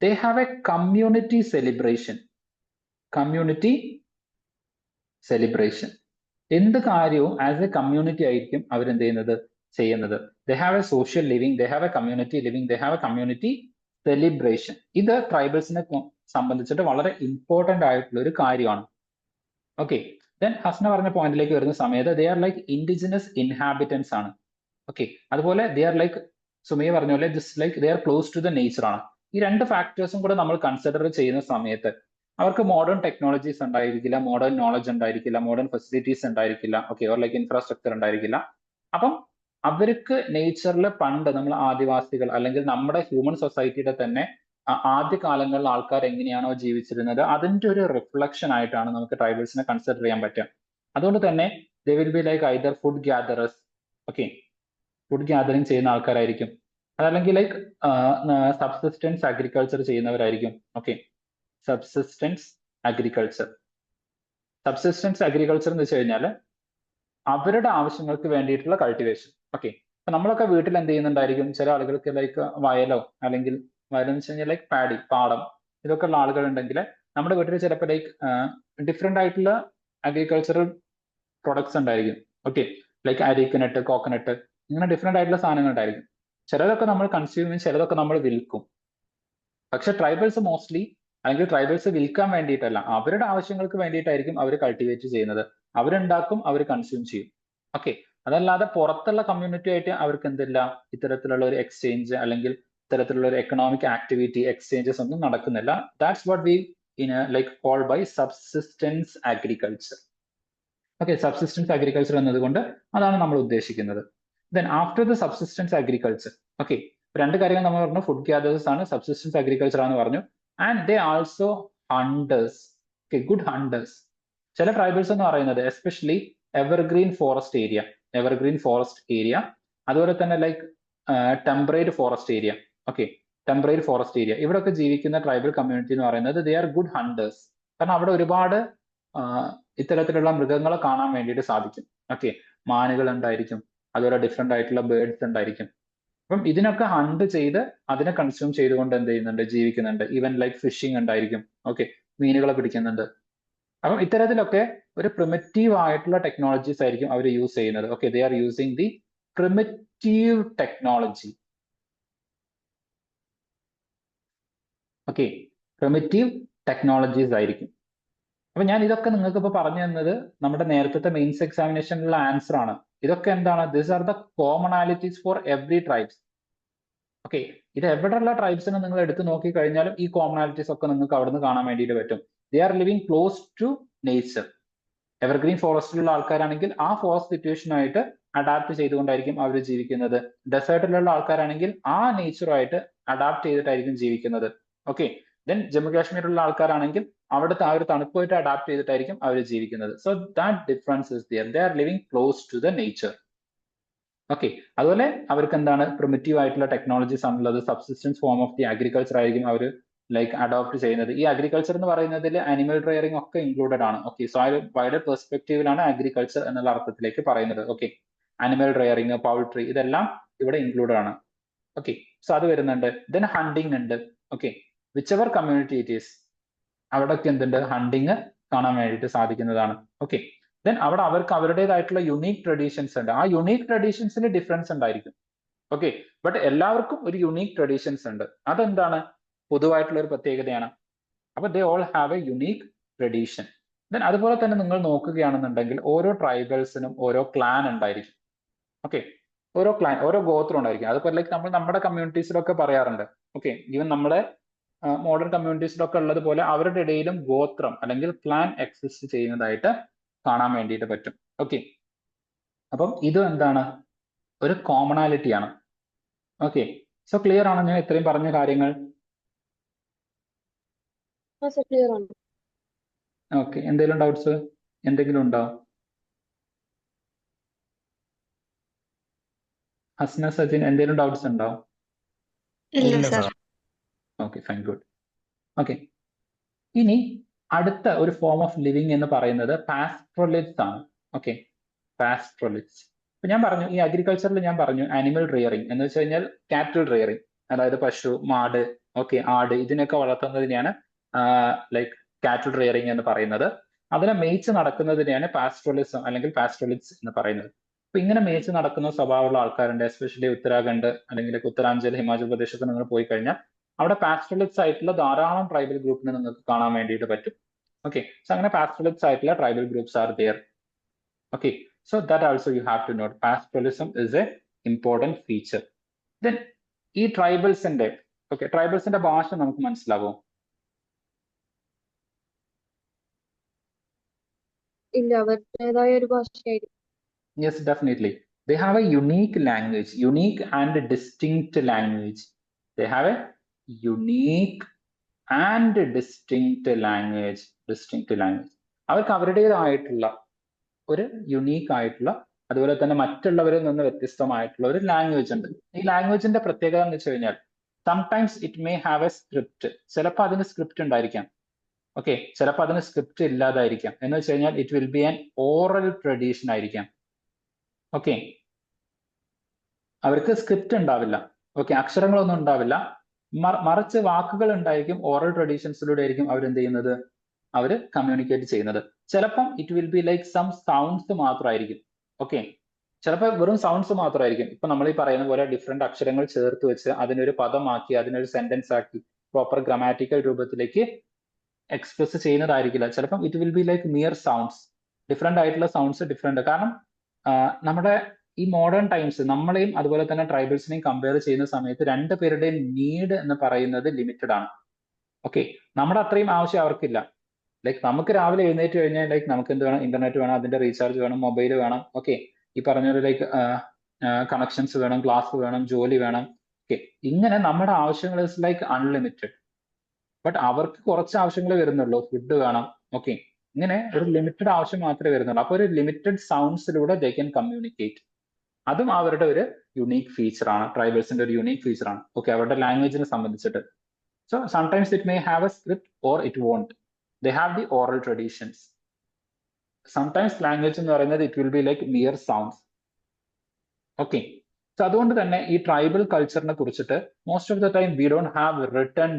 they have A community celebration. Community celebration. എന്ത് കാര്യവും ആസ് എ കമ്മ്യൂണിറ്റി ആയിരിക്കും അവരെന്ത് ചെയ്യുന്നത്. They have A social living, they have A community living, they have A community celebration. ഇത് ട്രൈബൽസിനെ സംബന്ധിച്ചിട്ട് വളരെ ഇമ്പോർട്ടന്റ് ആയിട്ടുള്ള ഒരു കാര്യമാണ്. ഓക്കെ, ദെൻ ഹസ്ന പറഞ്ഞ പോയിന്റിലേക്ക് വരുന്ന സമയത്ത് they are like indigenous inhabitants ആണ്. ഓക്കെ, അതുപോലെ ദേ ആർ ലൈക്ക് സുമയ പറഞ്ഞ പോലെ just like they are close to the nature ആണ്. ഈ രണ്ട് ഫാക്ടേഴ്സും കൂടെ നമ്മൾ കൺസിഡർ ചെയ്യുന്ന സമയത്ത് അവർക്ക് മോഡേൺ ടെക്നോളജീസ് ഉണ്ടായിരിക്കില്ല, മോഡേൺ നോളജ് ഉണ്ടായിരിക്കില്ല, മോഡേൺ ഫെസിലിറ്റീസ് ഉണ്ടായിരിക്കില്ല, ഓക്കെ, ഓർ ലൈക്ക് ഇൻഫ്രാസ്ട്രക്ചർ ഉണ്ടായിരിക്കില്ല. അപ്പം അവർക്ക് നേച്ചറിൽ പണ്ട് നമ്മൾ ആദിവാസികൾ അല്ലെങ്കിൽ നമ്മുടെ ഹ്യൂമൻ സൊസൈറ്റിയുടെ തന്നെ ആദ്യ കാലങ്ങളിൽ ആൾക്കാർ എങ്ങനെയാണോ ജീവിച്ചിരുന്നത് അതിന്റെ ഒരു റിഫ്ലക്ഷൻ ആയിട്ടാണ് നമുക്ക് ട്രൈബൽസിനെ കൺസിഡർ ചെയ്യാൻ പറ്റുക. അതുകൊണ്ട് തന്നെ they will be like either food gatherers, okay, food gathering ചെയ്യുന്ന ആൾക്കാരായിരിക്കും, അതല്ലെങ്കിൽ ലൈക്ക് സബ്സിസ്റ്റൻസ് അഗ്രികൾച്ചർ ചെയ്യുന്നവരായിരിക്കും. ഓക്കെ, സബ്സിസ്റ്റൻസ് അഗ്രികൾച്ചർ എന്ന് വെച്ച് കഴിഞ്ഞാൽ അവരുടെ ആവശ്യങ്ങൾക്ക് വേണ്ടിയിട്ടുള്ള കൾട്ടിവേഷൻ. ഓക്കെ, അപ്പൊ നമ്മളൊക്കെ വീട്ടിൽ എന്ത് ചെയ്യുന്നുണ്ടായിരിക്കും, ചില ആളുകൾക്ക് ലൈക്ക് വയലോ അല്ലെങ്കിൽ വയലെന്ന് വെച്ച് കഴിഞ്ഞാൽ ലൈക്ക് പാടി, പാടം, ഇതൊക്കെ ഉള്ള ആളുകൾ ഉണ്ടെങ്കിൽ നമ്മുടെ വീട്ടിൽ ചിലപ്പോൾ ലൈക്ക് ഡിഫറെന്റ് ആയിട്ടുള്ള അഗ്രികൾച്ചറൽ പ്രൊഡക്ട്സ് ഉണ്ടായിരിക്കും. ഓക്കെ, ലൈക്ക് അരിക്കനട്ട്, കോക്കനട്ട്, ഇങ്ങനെ ഡിഫറെന്റ് ആയിട്ടുള്ള സാധനങ്ങൾ ഉണ്ടായിരിക്കും. ചിലതൊക്കെ നമ്മൾ കൺസ്യൂം ചെയ്യും, ചിലതൊക്കെ നമ്മൾ വിൽക്കും. പക്ഷെ ട്രൈബൽസ് മോസ്റ്റ്ലി അല്ലെങ്കിൽ ട്രൈബൽസ് വിൽക്കാൻ വേണ്ടിയിട്ടല്ല, അവരുടെ ആവശ്യങ്ങൾക്ക് വേണ്ടിയിട്ടായിരിക്കും അവർ കൾട്ടിവേറ്റ് ചെയ്യുന്നത്. അവരുണ്ടാക്കും, അവർ കൺസ്യൂം ചെയ്യും. ഓക്കെ, അതല്ലാതെ പുറത്തുള്ള കമ്മ്യൂണിറ്റി ആയിട്ട് അവർക്ക് എന്തില്ല, ഇത്തരത്തിലുള്ള ഒരു എക്സ്ചേഞ്ച് അല്ലെങ്കിൽ ഇത്തരത്തിലുള്ള ഒരു എക്കണോമിക് ആക്ടിവിറ്റി, എക്സ്ചേഞ്ചസ് ഒന്നും നടക്കുന്നില്ല. That's what we like call by subsistence agriculture. Okay, subsistence agriculture എന്നതുകൊണ്ട് അതാണ് നമ്മൾ ഉദ്ദേശിക്കുന്നത്. Then after the subsistence agriculture, okay, രണ്ട് കാര്യങ്ങൾ നമ്മൾ പറഞ്ഞു, ഫുഡ് ഗ്യാദേഴ്സ് ആണ്, സബ്സിസ്റ്റൻസ് അഗ്രികൾച്ചർ ആണെന്ന് പറഞ്ഞു. And they also hunters, okay, good hunters. ചില ട്രൈബൽസ് എന്ന് പറയുന്നത് എസ്പെഷ്യലി എവർഗ്രീൻ ഫോറസ്റ്റ് ഏരിയ, അതുപോലെ തന്നെ like temperate forest area, okay, temperate forest area, ഇവിടെയൊക്കെ ജീവിക്കുന്ന ട്രൈബൽ കമ്മ്യൂണിറ്റി എന്ന് പറയുന്നത് ദേ ആർ ഗുഡ് ഹണ്ടേഴ്സ്. കാരണം അവിടെ ഒരുപാട് ഇത്തരത്തിലുള്ള മൃഗങ്ങളെ കാണാൻ വേണ്ടിയിട്ട് സാധിക്കും. ഓക്കെ, മാനുകൾ ഉണ്ടായിരിക്കും, അതുപോലെ ഡിഫറെന്റ് ആയിട്ടുള്ള ബേർഡ്സ് ഉണ്ടായിരിക്കും. അപ്പം ഇതിനൊക്കെ ഹണ്ട് ചെയ്ത് അതിനെ കൺസ്യൂം ചെയ്തുകൊണ്ട് എന്ത് ചെയ്യുന്നുണ്ട്, ജീവിക്കുന്നുണ്ട്. ഈവൻ ലൈക്ക് ഫിഷിംഗ് ഉണ്ടായിരിക്കും, ഓക്കെ, മീനുകളെ പിടിക്കുന്നുണ്ട്. അപ്പം ഇത്തരത്തിലൊക്കെ ഒരു പ്രിമിറ്റീവ് ആയിട്ടുള്ള ടെക്നോളജീസ് ആയിരിക്കും അവർ യൂസ് ചെയ്യുന്നത്. Okay, they are using the primitive technology. Okay, primitive technologies ആയിരിക്കും. അപ്പൊ ഞാൻ ഇതൊക്കെ നിങ്ങൾക്ക് ഇപ്പൊ പറഞ്ഞു തന്നത് നമ്മുടെ നേരത്തെ മെയിൻസ് എക്സാമിനേഷനിലുള്ള ആൻസർ ആണ്. ഇതൊക്കെ എന്താണ്, this are the commonalities for every tribes. Okay, ഇത് എവിടെയുള്ള ട്രൈബ്സിനെ നിങ്ങൾ എടുത്തു നോക്കി കഴിഞ്ഞാലും ഈ കോമണാലിറ്റീസ് ഒക്കെ നിങ്ങൾക്ക് അവിടെ നിന്ന് കാണാൻ വേണ്ടിയിട്ട് പറ്റും. They are living close to nature. Evergreen ഫോറസ്റ്റിലുള്ള ആൾക്കാരാണെങ്കിൽ ആ ഫോറസ്റ്റ് സിറ്റുവേഷനുമായിട്ട് അഡാപ്റ്റ് ചെയ്തുകൊണ്ടായിരിക്കും അവർ ജീവിക്കുന്നത്. ഡെസേർട്ടിലുള്ള ആൾക്കാരാണെങ്കിൽ ആ നേച്ചറുമായിട്ട് അഡാപ്റ്റ് ചെയ്തിട്ടായിരിക്കും ജീവിക്കുന്നത്. ഓക്കെ, ദെൻ ജമ്മു കാശ്മീരിലുള്ള ആൾക്കാരാണെങ്കിൽ അവിടുത്തെ ആ ഒരു തണുപ്പുമായിട്ട് അഡാപ്റ്റ് ചെയ്തിട്ടായിരിക്കും അവർ ജീവിക്കുന്നത്. So that difference is there. They are living close to the nature. Okay, അതുപോലെ അവർക്ക് എന്താണ് പ്രിമിറ്റീവ് ആയിട്ടുള്ള ടെക്നോളജീസ് ആണുള്ളത്. Subsistence form of the agriculture ആയിരിക്കും അവർ ലൈക്ക് അഡോപ്റ്റ് ചെയ്യുന്നത്. ഈ അഗ്രികൾച്ചർ എന്ന് പറയുന്നതിൽ അനിമൽ റെയറിംഗ് ഒക്കെ ഇൻക്ലൂഡഡ് ആണ്. ഓക്കെ, സോ ആ ഒരു വൈഡർ പെർസ്പെക്റ്റീവിലാണ് അഗ്രികൾച്ചർ എന്നുള്ള അർത്ഥത്തിലേക്ക് പറയുന്നത്. ഓക്കെ, അനിമൽ റെയറിംഗ്, പൗൾട്രി, ഇതെല്ലാം ഇവിടെ ഇൻക്ലൂഡഡ് ആണ്. ഓക്കെ, സോ അത് വരുന്നുണ്ട്. ദെൻ ഹണ്ടിങ് ഉണ്ട്. Okay, which ever community it is, അവിടെയൊക്കെ എന്തുണ്ട്, ഹണ്ടിങ് കാണാൻ വേണ്ടിയിട്ട് സാധിക്കുന്നതാണ്. ഓക്കെ, ദെൻ അവിടെ അവർക്ക് അവരുടേതായിട്ടുള്ള യുണീക് ട്രഡീഷൻസ് ഉണ്ട്. ആ യുണീക് ട്രഡീഷൻസിൽ ഡിഫറൻസ് ഉണ്ടായിരിക്കും. ഓക്കെ, ബട്ട് എല്ലാവർക്കും ഒരു യുണീക് ട്രഡീഷൻസ് ഉണ്ട്. അതെന്താണ്, പൊതുവായിട്ടുള്ള ഒരു പ്രത്യേകതയാണ്. അപ്പൊ they all have A unique tradition. Then അതുപോലെ തന്നെ നിങ്ങൾ നോക്കുകയാണെന്നുണ്ടെങ്കിൽ ഓരോ ട്രൈബൽസിനും ഓരോ ക്ലാൻ ഉണ്ടായിരിക്കും. ഓക്കെ, ഓരോ ക്ലാൻ, ഓരോ ഗോത്രം ഉണ്ടായിരിക്കും. അതുപോലെ ലൈക്ക് നമ്മൾ നമ്മുടെ കമ്മ്യൂണിറ്റീസിലൊക്കെ പറയാറുണ്ട്. ഓക്കെ, ഈവൻ നമ്മുടെ മോഡേൺ കമ്മ്യൂണിറ്റീസിലൊക്കെ ഉള്ളത് പോലെ അവരുടെ ഇടയിലും ഗോത്രം അല്ലെങ്കിൽ ക്ലാൻ എക്സിസ്റ്റ് ചെയ്യുന്നതായിട്ട് കാണാൻ വേണ്ടിയിട്ട് പറ്റും. ഓക്കെ, അപ്പം ഇത് എന്താണ്, ഒരു കോമണാലിറ്റി ആണ്. ഓക്കെ, സോ ക്ലിയർ ആണോ ഞാൻ ഇത്രയും പറഞ്ഞ കാര്യങ്ങൾ? ക്ലിയർ ആണ്. ഓക്കെ, എന്തെങ്കിലും ഡൗട്ട്സ് എന്തെങ്കിലും ഉണ്ടോ? ഹസ്ന, സജിൻ, എന്തെങ്കിലും ഡൗട്ട്സ് ഉണ്ടോ? ഇല്ല ഇല്ല sir. Sir. Okay, fine, good. Okay, ഇനി അടുത്ത ഒരു ഫോം ഓഫ് ലിവിങ് എന്ന് പറയുന്നത് പാസ്ട്രലിറ്റ്സ് ആണ്. ഓക്കെ, പാസ്ട്രലിറ്റ്സ്. ഇപ്പൊ ഞാൻ പറഞ്ഞു ഈ അഗ്രികൾച്ചറിൽ ഞാൻ പറഞ്ഞു അനിമൽ റിയറിംഗ് എന്ന് വെച്ച് കഴിഞ്ഞാൽ കാറ്റിൽ റിയറിംഗ്, അതായത് പശു, മാട്, ഓക്കെ, ആട്, ഇതിനൊക്കെ വളർത്തുന്നതിനെയാണ് ലൈക്ക് കാറ്റിൽ റിയറിംഗ് എന്ന് പറയുന്നത്. അതിനെ മേയിച്ച് നടക്കുന്നതിനെയാണ് പാസ്ട്രലിസം അല്ലെങ്കിൽ പാസ്ട്രലിറ്റ്സ് എന്ന് പറയുന്നത്. അപ്പൊ ഇങ്ങനെ മേയിച്ച് നടക്കുന്ന സ്വഭാവമുള്ള ആൾക്കാരുണ്ട്, എസ്പെഷ്യലി ഉത്തരാഖണ്ഡ് അല്ലെങ്കിൽ ഉത്തരാഞ്ചൽ, ഹിമാചൽ പ്രദേശൊക്കെ നിങ്ങൾ പോയി കഴിഞ്ഞാൽ അവിടെ പാസ്ട്രലിറ്റ്സ് ആയിട്ടുള്ള ധാരാളം ട്രൈബൽ ഗ്രൂപ്പിനെ നിങ്ങൾക്ക് കാണാൻ വേണ്ടിയിട്ട് പറ്റും. ഓക്കെ, സോ അങ്ങനെ പാസ്റ്ററലിസ്റ്റ് ആയിട്ടുള്ള tribal groups are there. Okay, so that also you have to note. Pastoralism is a important feature. Then ഈ ട്രൈബൽസിന്റെ ട്രൈബൽസിന്റെ ഭാഷ നമുക്ക് മനസ്സിലാവും? ഇല്ല, അവരുടേതായ ഒരു ഭാഷയായിരിക്കും. Yes, definitely. They have a unique language, unique and distinct language. They have a unique and distinct language. അവർക്ക് അവരുടേതായിട്ടുള്ള ഒരു യുണീക്ക് ആയിട്ടുള്ള, അതുപോലെ തന്നെ മറ്റുള്ളവരിൽ നിന്ന് വ്യത്യസ്തമായിട്ടുള്ള ഒരു ലാംഗ്വേജ് ഉണ്ട്. ഈ ലാംഗ്വേജിന്റെ പ്രത്യേകത എന്ന് വെച്ച് കഴിഞ്ഞാൽ sometimes it may have a script. ചിലപ്പോൾ അതിന് സ്ക്രിപ്റ്റ് ഉണ്ടായിരിക്കാം. ഓക്കെ, ചിലപ്പോൾ അതിന് സ്ക്രിപ്റ്റ് ഇല്ലാതായിരിക്കാം. എന്ന് വെച്ച് കഴിഞ്ഞാൽ it will B an oral tradition ആയിരിക്കാം. ഓക്കെ, അവർക്ക് സ്ക്രിപ്റ്റ് ഉണ്ടാവില്ല. ഓക്കെ, അക്ഷരങ്ങളൊന്നും ഉണ്ടാവില്ല, മറിച്ച് വാക്കുകൾ ഉണ്ടായിരിക്കും. ഓറൽ ട്രഡീഷൻസിലൂടെ ആയിരിക്കും അവർ എന്ത് ചെയ്യുന്നത്, അവർ കമ്മ്യൂണിക്കേറ്റ് ചെയ്യുന്നത്. ചിലപ്പം it will be like some sounds മാത്രമായിരിക്കും. ഓക്കെ, ചിലപ്പോൾ വെറും സൗണ്ട്സ് മാത്രമായിരിക്കും. ഇപ്പൊ നമ്മൾ ഈ പറയുന്ന പോലെ ഡിഫറെന്റ് അക്ഷരങ്ങൾ ചേർത്ത് വെച്ച് അതിനൊരു പദമാക്കി അതിനൊരു സെന്റൻസ് ആക്കി പ്രോപ്പർ ഗ്രാമാറ്റിക്കൽ രൂപത്തിലേക്ക് എക്സ്പ്രസ് ചെയ്യുന്നതായിരിക്കില്ല. ചിലപ്പം it will be like mere sounds, different ആയിട്ടുള്ള സൗണ്ട്സ് ഡിഫറെന്റ്. കാരണം നമ്മുടെ ഈ മോഡേൺ ടൈംസ് നമ്മളെയും അതുപോലെ തന്നെ ട്രൈബൽസിനെയും കമ്പയർ ചെയ്യുന്ന സമയത്ത് രണ്ടുപേരുടെയും നീഡ് എന്ന് പറയുന്നത് ലിമിറ്റഡ് ആണ്. ഓക്കെ, നമ്മുടെ അത്രയും ആവശ്യം അവർക്കില്ല. ലൈക്ക് നമുക്ക് രാവിലെ എഴുന്നേറ്റ് കഴിഞ്ഞാൽ ലൈക്ക് നമുക്ക് എന്ത് വേണം, ഇന്റർനെറ്റ് വേണം, അതിന്റെ റീചാർജ് വേണം, മൊബൈൽ വേണം. ഓക്കെ, ഈ പറഞ്ഞ പോലെ ലൈക്ക് കണക്ഷൻസ് വേണം, ക്ലാസ് വേണം, ജോലി വേണം. ഓക്കെ, ഇങ്ങനെ നമ്മുടെ ആവശ്യങ്ങൾ ഇസ് ലൈക്ക് അൺലിമിറ്റഡ്. ബട്ട് അവർക്ക് കുറച്ച് ആവശ്യങ്ങൾ വരുന്നുള്ളൂ. ഫുഡ് വേണം. ഓക്കെ, ഇങ്ങനെ ഒരു ലിമിറ്റഡ് ആവശ്യം മാത്രമേ വരുന്നുള്ളൂ. അപ്പൊ ഒരു ലിമിറ്റഡ് സൗണ്ട്സിലൂടെ ദേ ക്യാൻ കമ്മ്യൂണിക്കേറ്റ്. അതും അവരുടെ ഒരു യുണീക്ക് ഫീച്ചർ ആണ്, ട്രൈബൽസിന്റെ ഒരു യുണീക്ക് ഫീച്ചർ ആണ്. ഓക്കെ, അവരുടെ ലാംഗ്വേജിനെ സംബന്ധിച്ചിട്ട്. So sometimes it may have a script or it won't. They have the oral traditions. Sometimes language എന്ന് പറയുന്നത് it will be like mere sounds. Okay, so അതുകൊണ്ട് തന്നെ ഈ ട്രൈബൽ കൾച്ചറിനെ കുറിച്ചിട്ട് most of the time we don't have written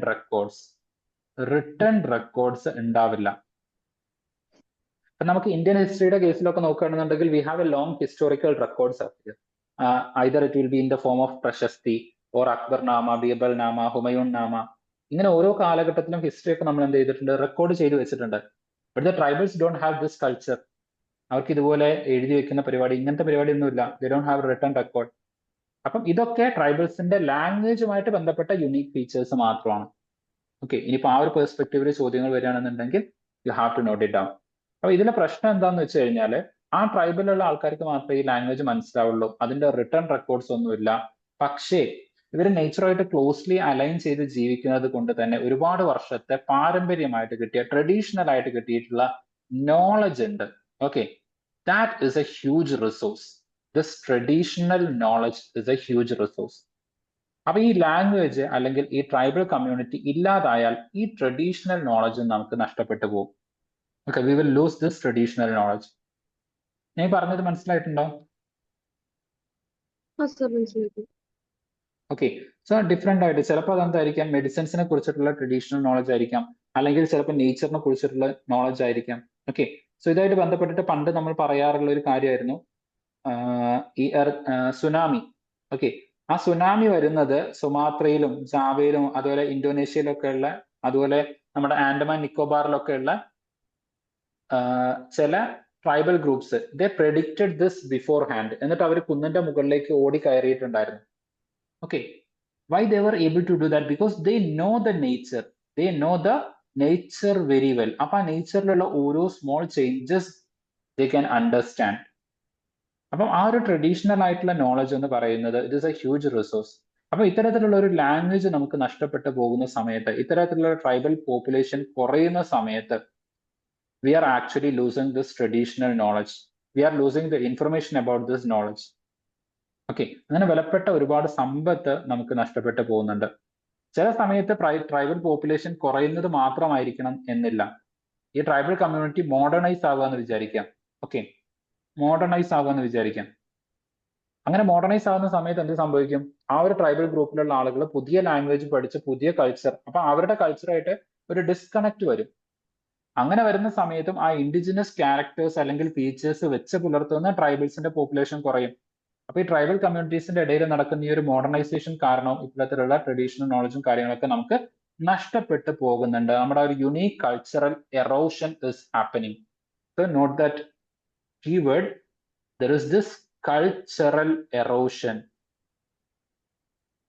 records ഉണ്ടാവില്ല. നമുക്ക് Indian ഹിസ്റ്ററിയുടെ കേസിലൊക്കെ നോക്കുകയാണെന്നുണ്ടെങ്കിൽ we have a long historical records of here. Either it will be in the form of പ്രശസ്തി ഓർ അക്ബർ നാമ, ബീർബൽ നാമ, ഹുമയൂൺ നാമ. ഇങ്ങനെ ഓരോ കാലഘട്ടത്തിലും ഹിസ്റ്ററി ഒക്കെ നമ്മൾ എന്ത് ചെയ്തിട്ടുണ്ട്, റെക്കോർഡ് ചെയ്ത് വെച്ചിട്ടുണ്ട്. But the tribals don't have this culture. അവർക്ക് ഇതുപോലെ എഴുതി വെക്കുന്ന പരിപാടി, ഇങ്ങനത്തെ പരിപാടി ഒന്നുമില്ല. They don't have written record. അപ്പം ഇതൊക്കെ ട്രൈബൽസിന്റെ ലാംഗ്വേജുമായിട്ട് ബന്ധപ്പെട്ട യുണീക്ക് ഫീച്ചേഴ്സ് മാത്രമാണ്. ഓക്കെ, ഇനിയിപ്പോൾ ആ ഒരു പെർസ്പെക്റ്റീവിൽ ചോദ്യങ്ങൾ വരികയാണെന്നുണ്ടെങ്കിൽ you have to note it down. അപ്പൊ ഇതിലെ പ്രശ്നം എന്താന്ന് വെച്ച് കഴിഞ്ഞാൽ ആ ട്രൈബിലുള്ള ആൾക്കാർക്ക് മാത്രമേ ഈ ലാംഗ്വേജ് മനസ്സിലാവുള്ളൂ. അതിന്റെ റിട്ടേൺ റെക്കോർഡ്സ് ഒന്നുമില്ല. പക്ഷേ ഇവർ നേച്ചറുമായിട്ട് ക്ലോസ്ലി അലൈൻ ചെയ്ത് ജീവിക്കുന്നത് കൊണ്ട് തന്നെ ഒരുപാട് വർഷത്തെ പാരമ്പര്യമായിട്ട് കിട്ടിയ, ട്രഡീഷണൽ ആയിട്ട് കിട്ടിയിട്ടുള്ള നോളജ് ഉണ്ട്. Okay, that is a huge resource. This traditional knowledge is a huge resource. അപ്പൊ ഈ ലാംഗ്വേജ് അല്ലെങ്കിൽ ഈ ട്രൈബൽ കമ്മ്യൂണിറ്റി ഇല്ലാതായാൽ ഈ ട്രഡീഷണൽ നോളജ് നമുക്ക് നഷ്ടപ്പെട്ടു പോകും. Okay, we will loose this traditional knowledge. ഞാൻ പറഞ്ഞത് മനസ്സിലായിട്ടുണ്ടോ? ഓക്കെ, സോ ഡിഫറെന്റ് ആയിട്ട് ചിലപ്പോൾ അതെന്തായിരിക്കാം, മെഡിസിൻസിനെ കുറിച്ചിട്ടുള്ള ട്രഡീഷണൽ നോളജ് ആയിരിക്കാം, അല്ലെങ്കിൽ ചിലപ്പോൾ നേച്ചറിനെ കുറിച്ചിട്ടുള്ള നോളജ് ആയിരിക്കാം. ഓക്കെ, സോ ഇതായിട്ട് ബന്ധപ്പെട്ടിട്ട് പണ്ട് നമ്മൾ പറയാറുള്ള ഒരു കാര്യമായിരുന്നു ഈ സുനാമി. ഓക്കെ, ആ സുനാമി വരുന്നത് സുമാത്രയിലും ജാവയിലും അതുപോലെ ഇന്തോനേഷ്യയിലൊക്കെ ഉള്ള, അതുപോലെ നമ്മുടെ ആൻഡമാൻ നിക്കോബാറിലൊക്കെ ഉള്ള ചില tribal groups they predicted this beforehand. എന്നിട്ട് അവർ കുന്നിന്റെ മുകളിലേക്ക് ഓടി കയറിയിട്ടുണ്ടായിരുന്നു. Okay, why they were able to do that? Because they know the nature, they know the nature very well. അപ്പൊ ആ നേച്ചറിലുള്ള ഓരോ small changes they can understand. അപ്പം ആ ഒരു ട്രഡീഷണൽ ആയിട്ടുള്ള നോളജ് എന്ന് പറയുന്നത് it is a huge resource. അപ്പൊ ഇത്തരത്തിലുള്ള ഒരു ലാംഗ്വേജ് നമുക്ക് നഷ്ടപ്പെട്ടു പോകുന്ന സമയത്ത്, ഇത്തരത്തിലുള്ള ട്രൈബൽ പോപ്പുലേഷൻ കുറയുന്ന സമയത്ത് we are actually losing this traditional knowledge. We are losing the information about this knowledge. Okay, അങ്ങനെ വിലപ്പെട്ട ഒരുപാട് സമ്പത്ത് നമുക്ക് നഷ്ടപ്പെട്ടു പോകുന്നുണ്ട്. ചില സമയത്ത് ട്രൈബൽ പോപ്പുലേഷൻ കുറയുന്നത് മാത്രമായിരിക്കണം എന്നില്ല. ഈ ട്രൈബൽ കമ്മ്യൂണിറ്റി മോഡേണൈസ് ആവുകയെന്ന് വിചാരിക്കാം. ഓക്കെ, മോഡേണൈസ് ആവുകയെന്ന് വിചാരിക്കാം. അങ്ങനെ മോഡേണൈസ് ആവുന്ന സമയത്ത് എന്ത് സംഭവിക്കും? ആ ഒരു ട്രൈബൽ ഗ്രൂപ്പിലുള്ള ആളുകൾ പുതിയ ലാംഗ്വേജ് പഠിച്ച് പുതിയ കൾച്ചർ, അപ്പൊ അവരുടെ കൾച്ചറായിട്ട് ഒരു ഡിസ്കണക്ട് വരും. അങ്ങനെ വരുന്ന സമയത്തും ആ ഇൻഡിജിനസ് ക്യാരക്ടേഴ്സ് അല്ലെങ്കിൽ ഫീച്ചേഴ്സ് വെച്ച് പുലർത്തുന്ന ട്രൈബൽസിന്റെ പോപ്പുലേഷൻ കുറയും. അപ്പൊ ഈ ട്രൈബൽ കമ്മ്യൂണിറ്റീസിന്റെ ഇടയിൽ നടക്കുന്ന ഈ ഒരു മോഡേണൈസേഷൻ കാരണം ഇത്തരത്തിലുള്ള ട്രഡീഷണൽ നോളജും കാര്യങ്ങളൊക്കെ നമുക്ക് നഷ്ടപ്പെട്ടു പോകുന്നുണ്ട്. നമ്മുടെ ഒരു unique cultural erosion is happening. So note that keyword, there is this cultural erosion.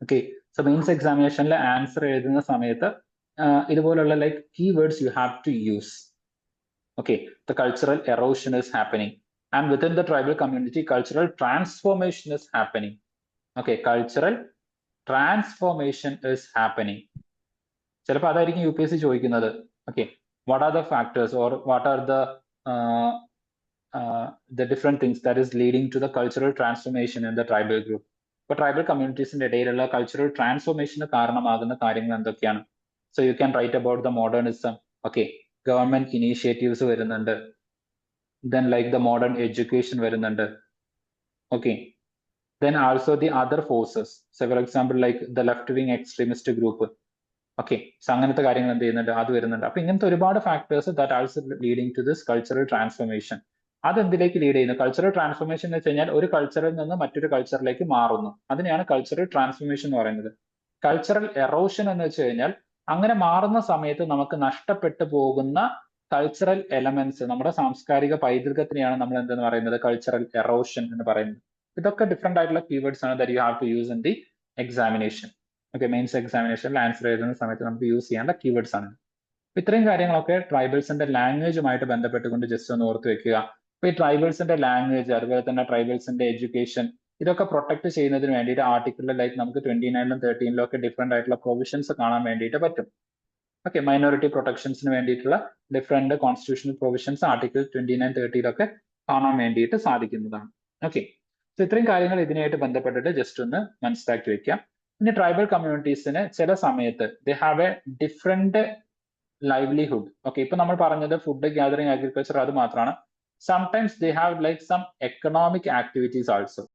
Okay, so means examinationലെ ആൻസർ എഴുതുന്ന സമയത്ത് ഇതുപോലുള്ള like keywords you have to use. Okay, the cultural erosion is happening, and within the tribal community cultural transformation is happening. Okay, cultural transformation is happening. ചിലപ്പോൾ അതായിരിക്കും UPSC ചോദിക്കുന്നത്. Okay, what are the factors or what are the different things that is leading to the cultural transformation in the tribal group? ഇപ്പൊ tribal കമ്മ്യൂണിറ്റീസിന്റെ ഇടയിലുള്ള cultural ട്രാൻസ്ഫോർമേഷന് കാരണമാകുന്ന കാര്യങ്ങൾ എന്തൊക്കെയാണ്? So you can write about the modernism. Okay, government initiatives വരുന്നുണ്ട്. Then like the modern education വരുന്നുണ്ട്. Okay, then also the other forces, so for example like the left wing extremist group. Okay, so അങ്ങനത്തെ കാര്യങ്ങൾ എന്ത് ചെയ്യുന്നുണ്ട്, അത് വരുന്നുണ്ട്. അപ്പൊ ഇങ്ങനത്തെ ഒരുപാട് factors that also leading to this cultural transformation. അതെന്തിലേക്ക് ലീഡ് ചെയ്യുന്നു? കൾച്ചറൽ ട്രാൻസ്ഫോർമേഷൻ എന്ന് വെച്ച് കഴിഞ്ഞാൽ ഒരു കൾച്ചറിൽ നിന്ന് മറ്റൊരു കൾച്ചറിലേക്ക് മാറുന്നു. അതിനെയാണ് കൾച്ചറൽ ട്രാൻസ്ഫോർമേഷൻ എന്ന് പറയുന്നത്. കൾച്ചറൽ എറോഷൻ എന്ന് വെച്ച് കഴിഞ്ഞാൽ അങ്ങനെ മാറുന്ന സമയത്ത് നമുക്ക് നഷ്ടപ്പെട്ടു പോകുന്ന കൾച്ചറൽ എലമെന്റ്സ്, നമ്മുടെ സാംസ്കാരിക പൈതൃകത്തിനെയാണ് നമ്മൾ എന്തെന്ന് പറയുന്നത്, കൾച്ചറൽ എറോഷൻ എന്ന് പറയുന്നത്. ഇതൊക്കെ ഡിഫറെന്റ് ആയിട്ടുള്ള കീവേഡ്സ് ആണ് that you have to use in the examination. Okay, mains എക്സാമിനേഷനിൽ ആൻസർ എഴുതുന്ന സമയത്ത് നമുക്ക് യൂസ് ചെയ്യേണ്ട കീവേഡ്സ് ആണ്. ഇത്രയും കാര്യങ്ങളൊക്കെ ട്രൈബൽസിന്റെ ലാംഗ്വേജുമായിട്ട് ബന്ധപ്പെട്ടുകൊണ്ട് ജസ്റ്റ് ഒന്ന് ഓർത്ത് വെക്കുക. ഇപ്പൊ ഈ ട്രൈബൽസിന്റെ ലാംഗ്വേജ്, അതുപോലെ തന്നെ ട്രൈബൽസിന്റെ എഡ്യൂക്കേഷൻ, ഇതൊക്കെ പ്രൊട്ടക്ട് ചെയ്യുന്നതിന് വേണ്ടിയിട്ട് ആർട്ടിക്കിളിൽ ലൈക്ക് നമുക്ക് 29-ലും 13-ലും ഒക്കെ ഡിഫറെന്റ് ആയിട്ടുള്ള പ്രൊവിഷൻസ് കാണാൻ വേണ്ടിയിട്ട് പറ്റും. ഓക്കെ, മൈനോറിറ്റി പ്രൊട്ടക്ഷൻസിന് വേണ്ടിയിട്ടുള്ള ഡിഫറെന്റ് കോൺസ്റ്റിറ്റ്യൂഷണൽ പ്രൊവിഷൻസ് ആർട്ടിക്കിൾ 29, 30-ലൊക്കെ കാണാൻ വേണ്ടിയിട്ട് സാധിക്കുന്നതാണ്. ഓക്കെ, സോ ഇത്രയും കാര്യങ്ങൾ ഇതിനായിട്ട് ബന്ധപ്പെട്ടിട്ട് ജസ്റ്റ് ഒന്ന് മനസ്സിലാക്കി വെക്കാം. ഇനി ട്രൈബൽ കമ്മ്യൂണിറ്റീസിന് ചില സമയത്ത് they have A different livelihood. Okay, ഇപ്പൊ നമ്മൾ പറഞ്ഞത് ഫുഡ് ഗ്യാതറിംഗ്, അഗ്രികൾച്ചർ അത് മാത്രമാണ്. Sometimes they have like some economic activities also.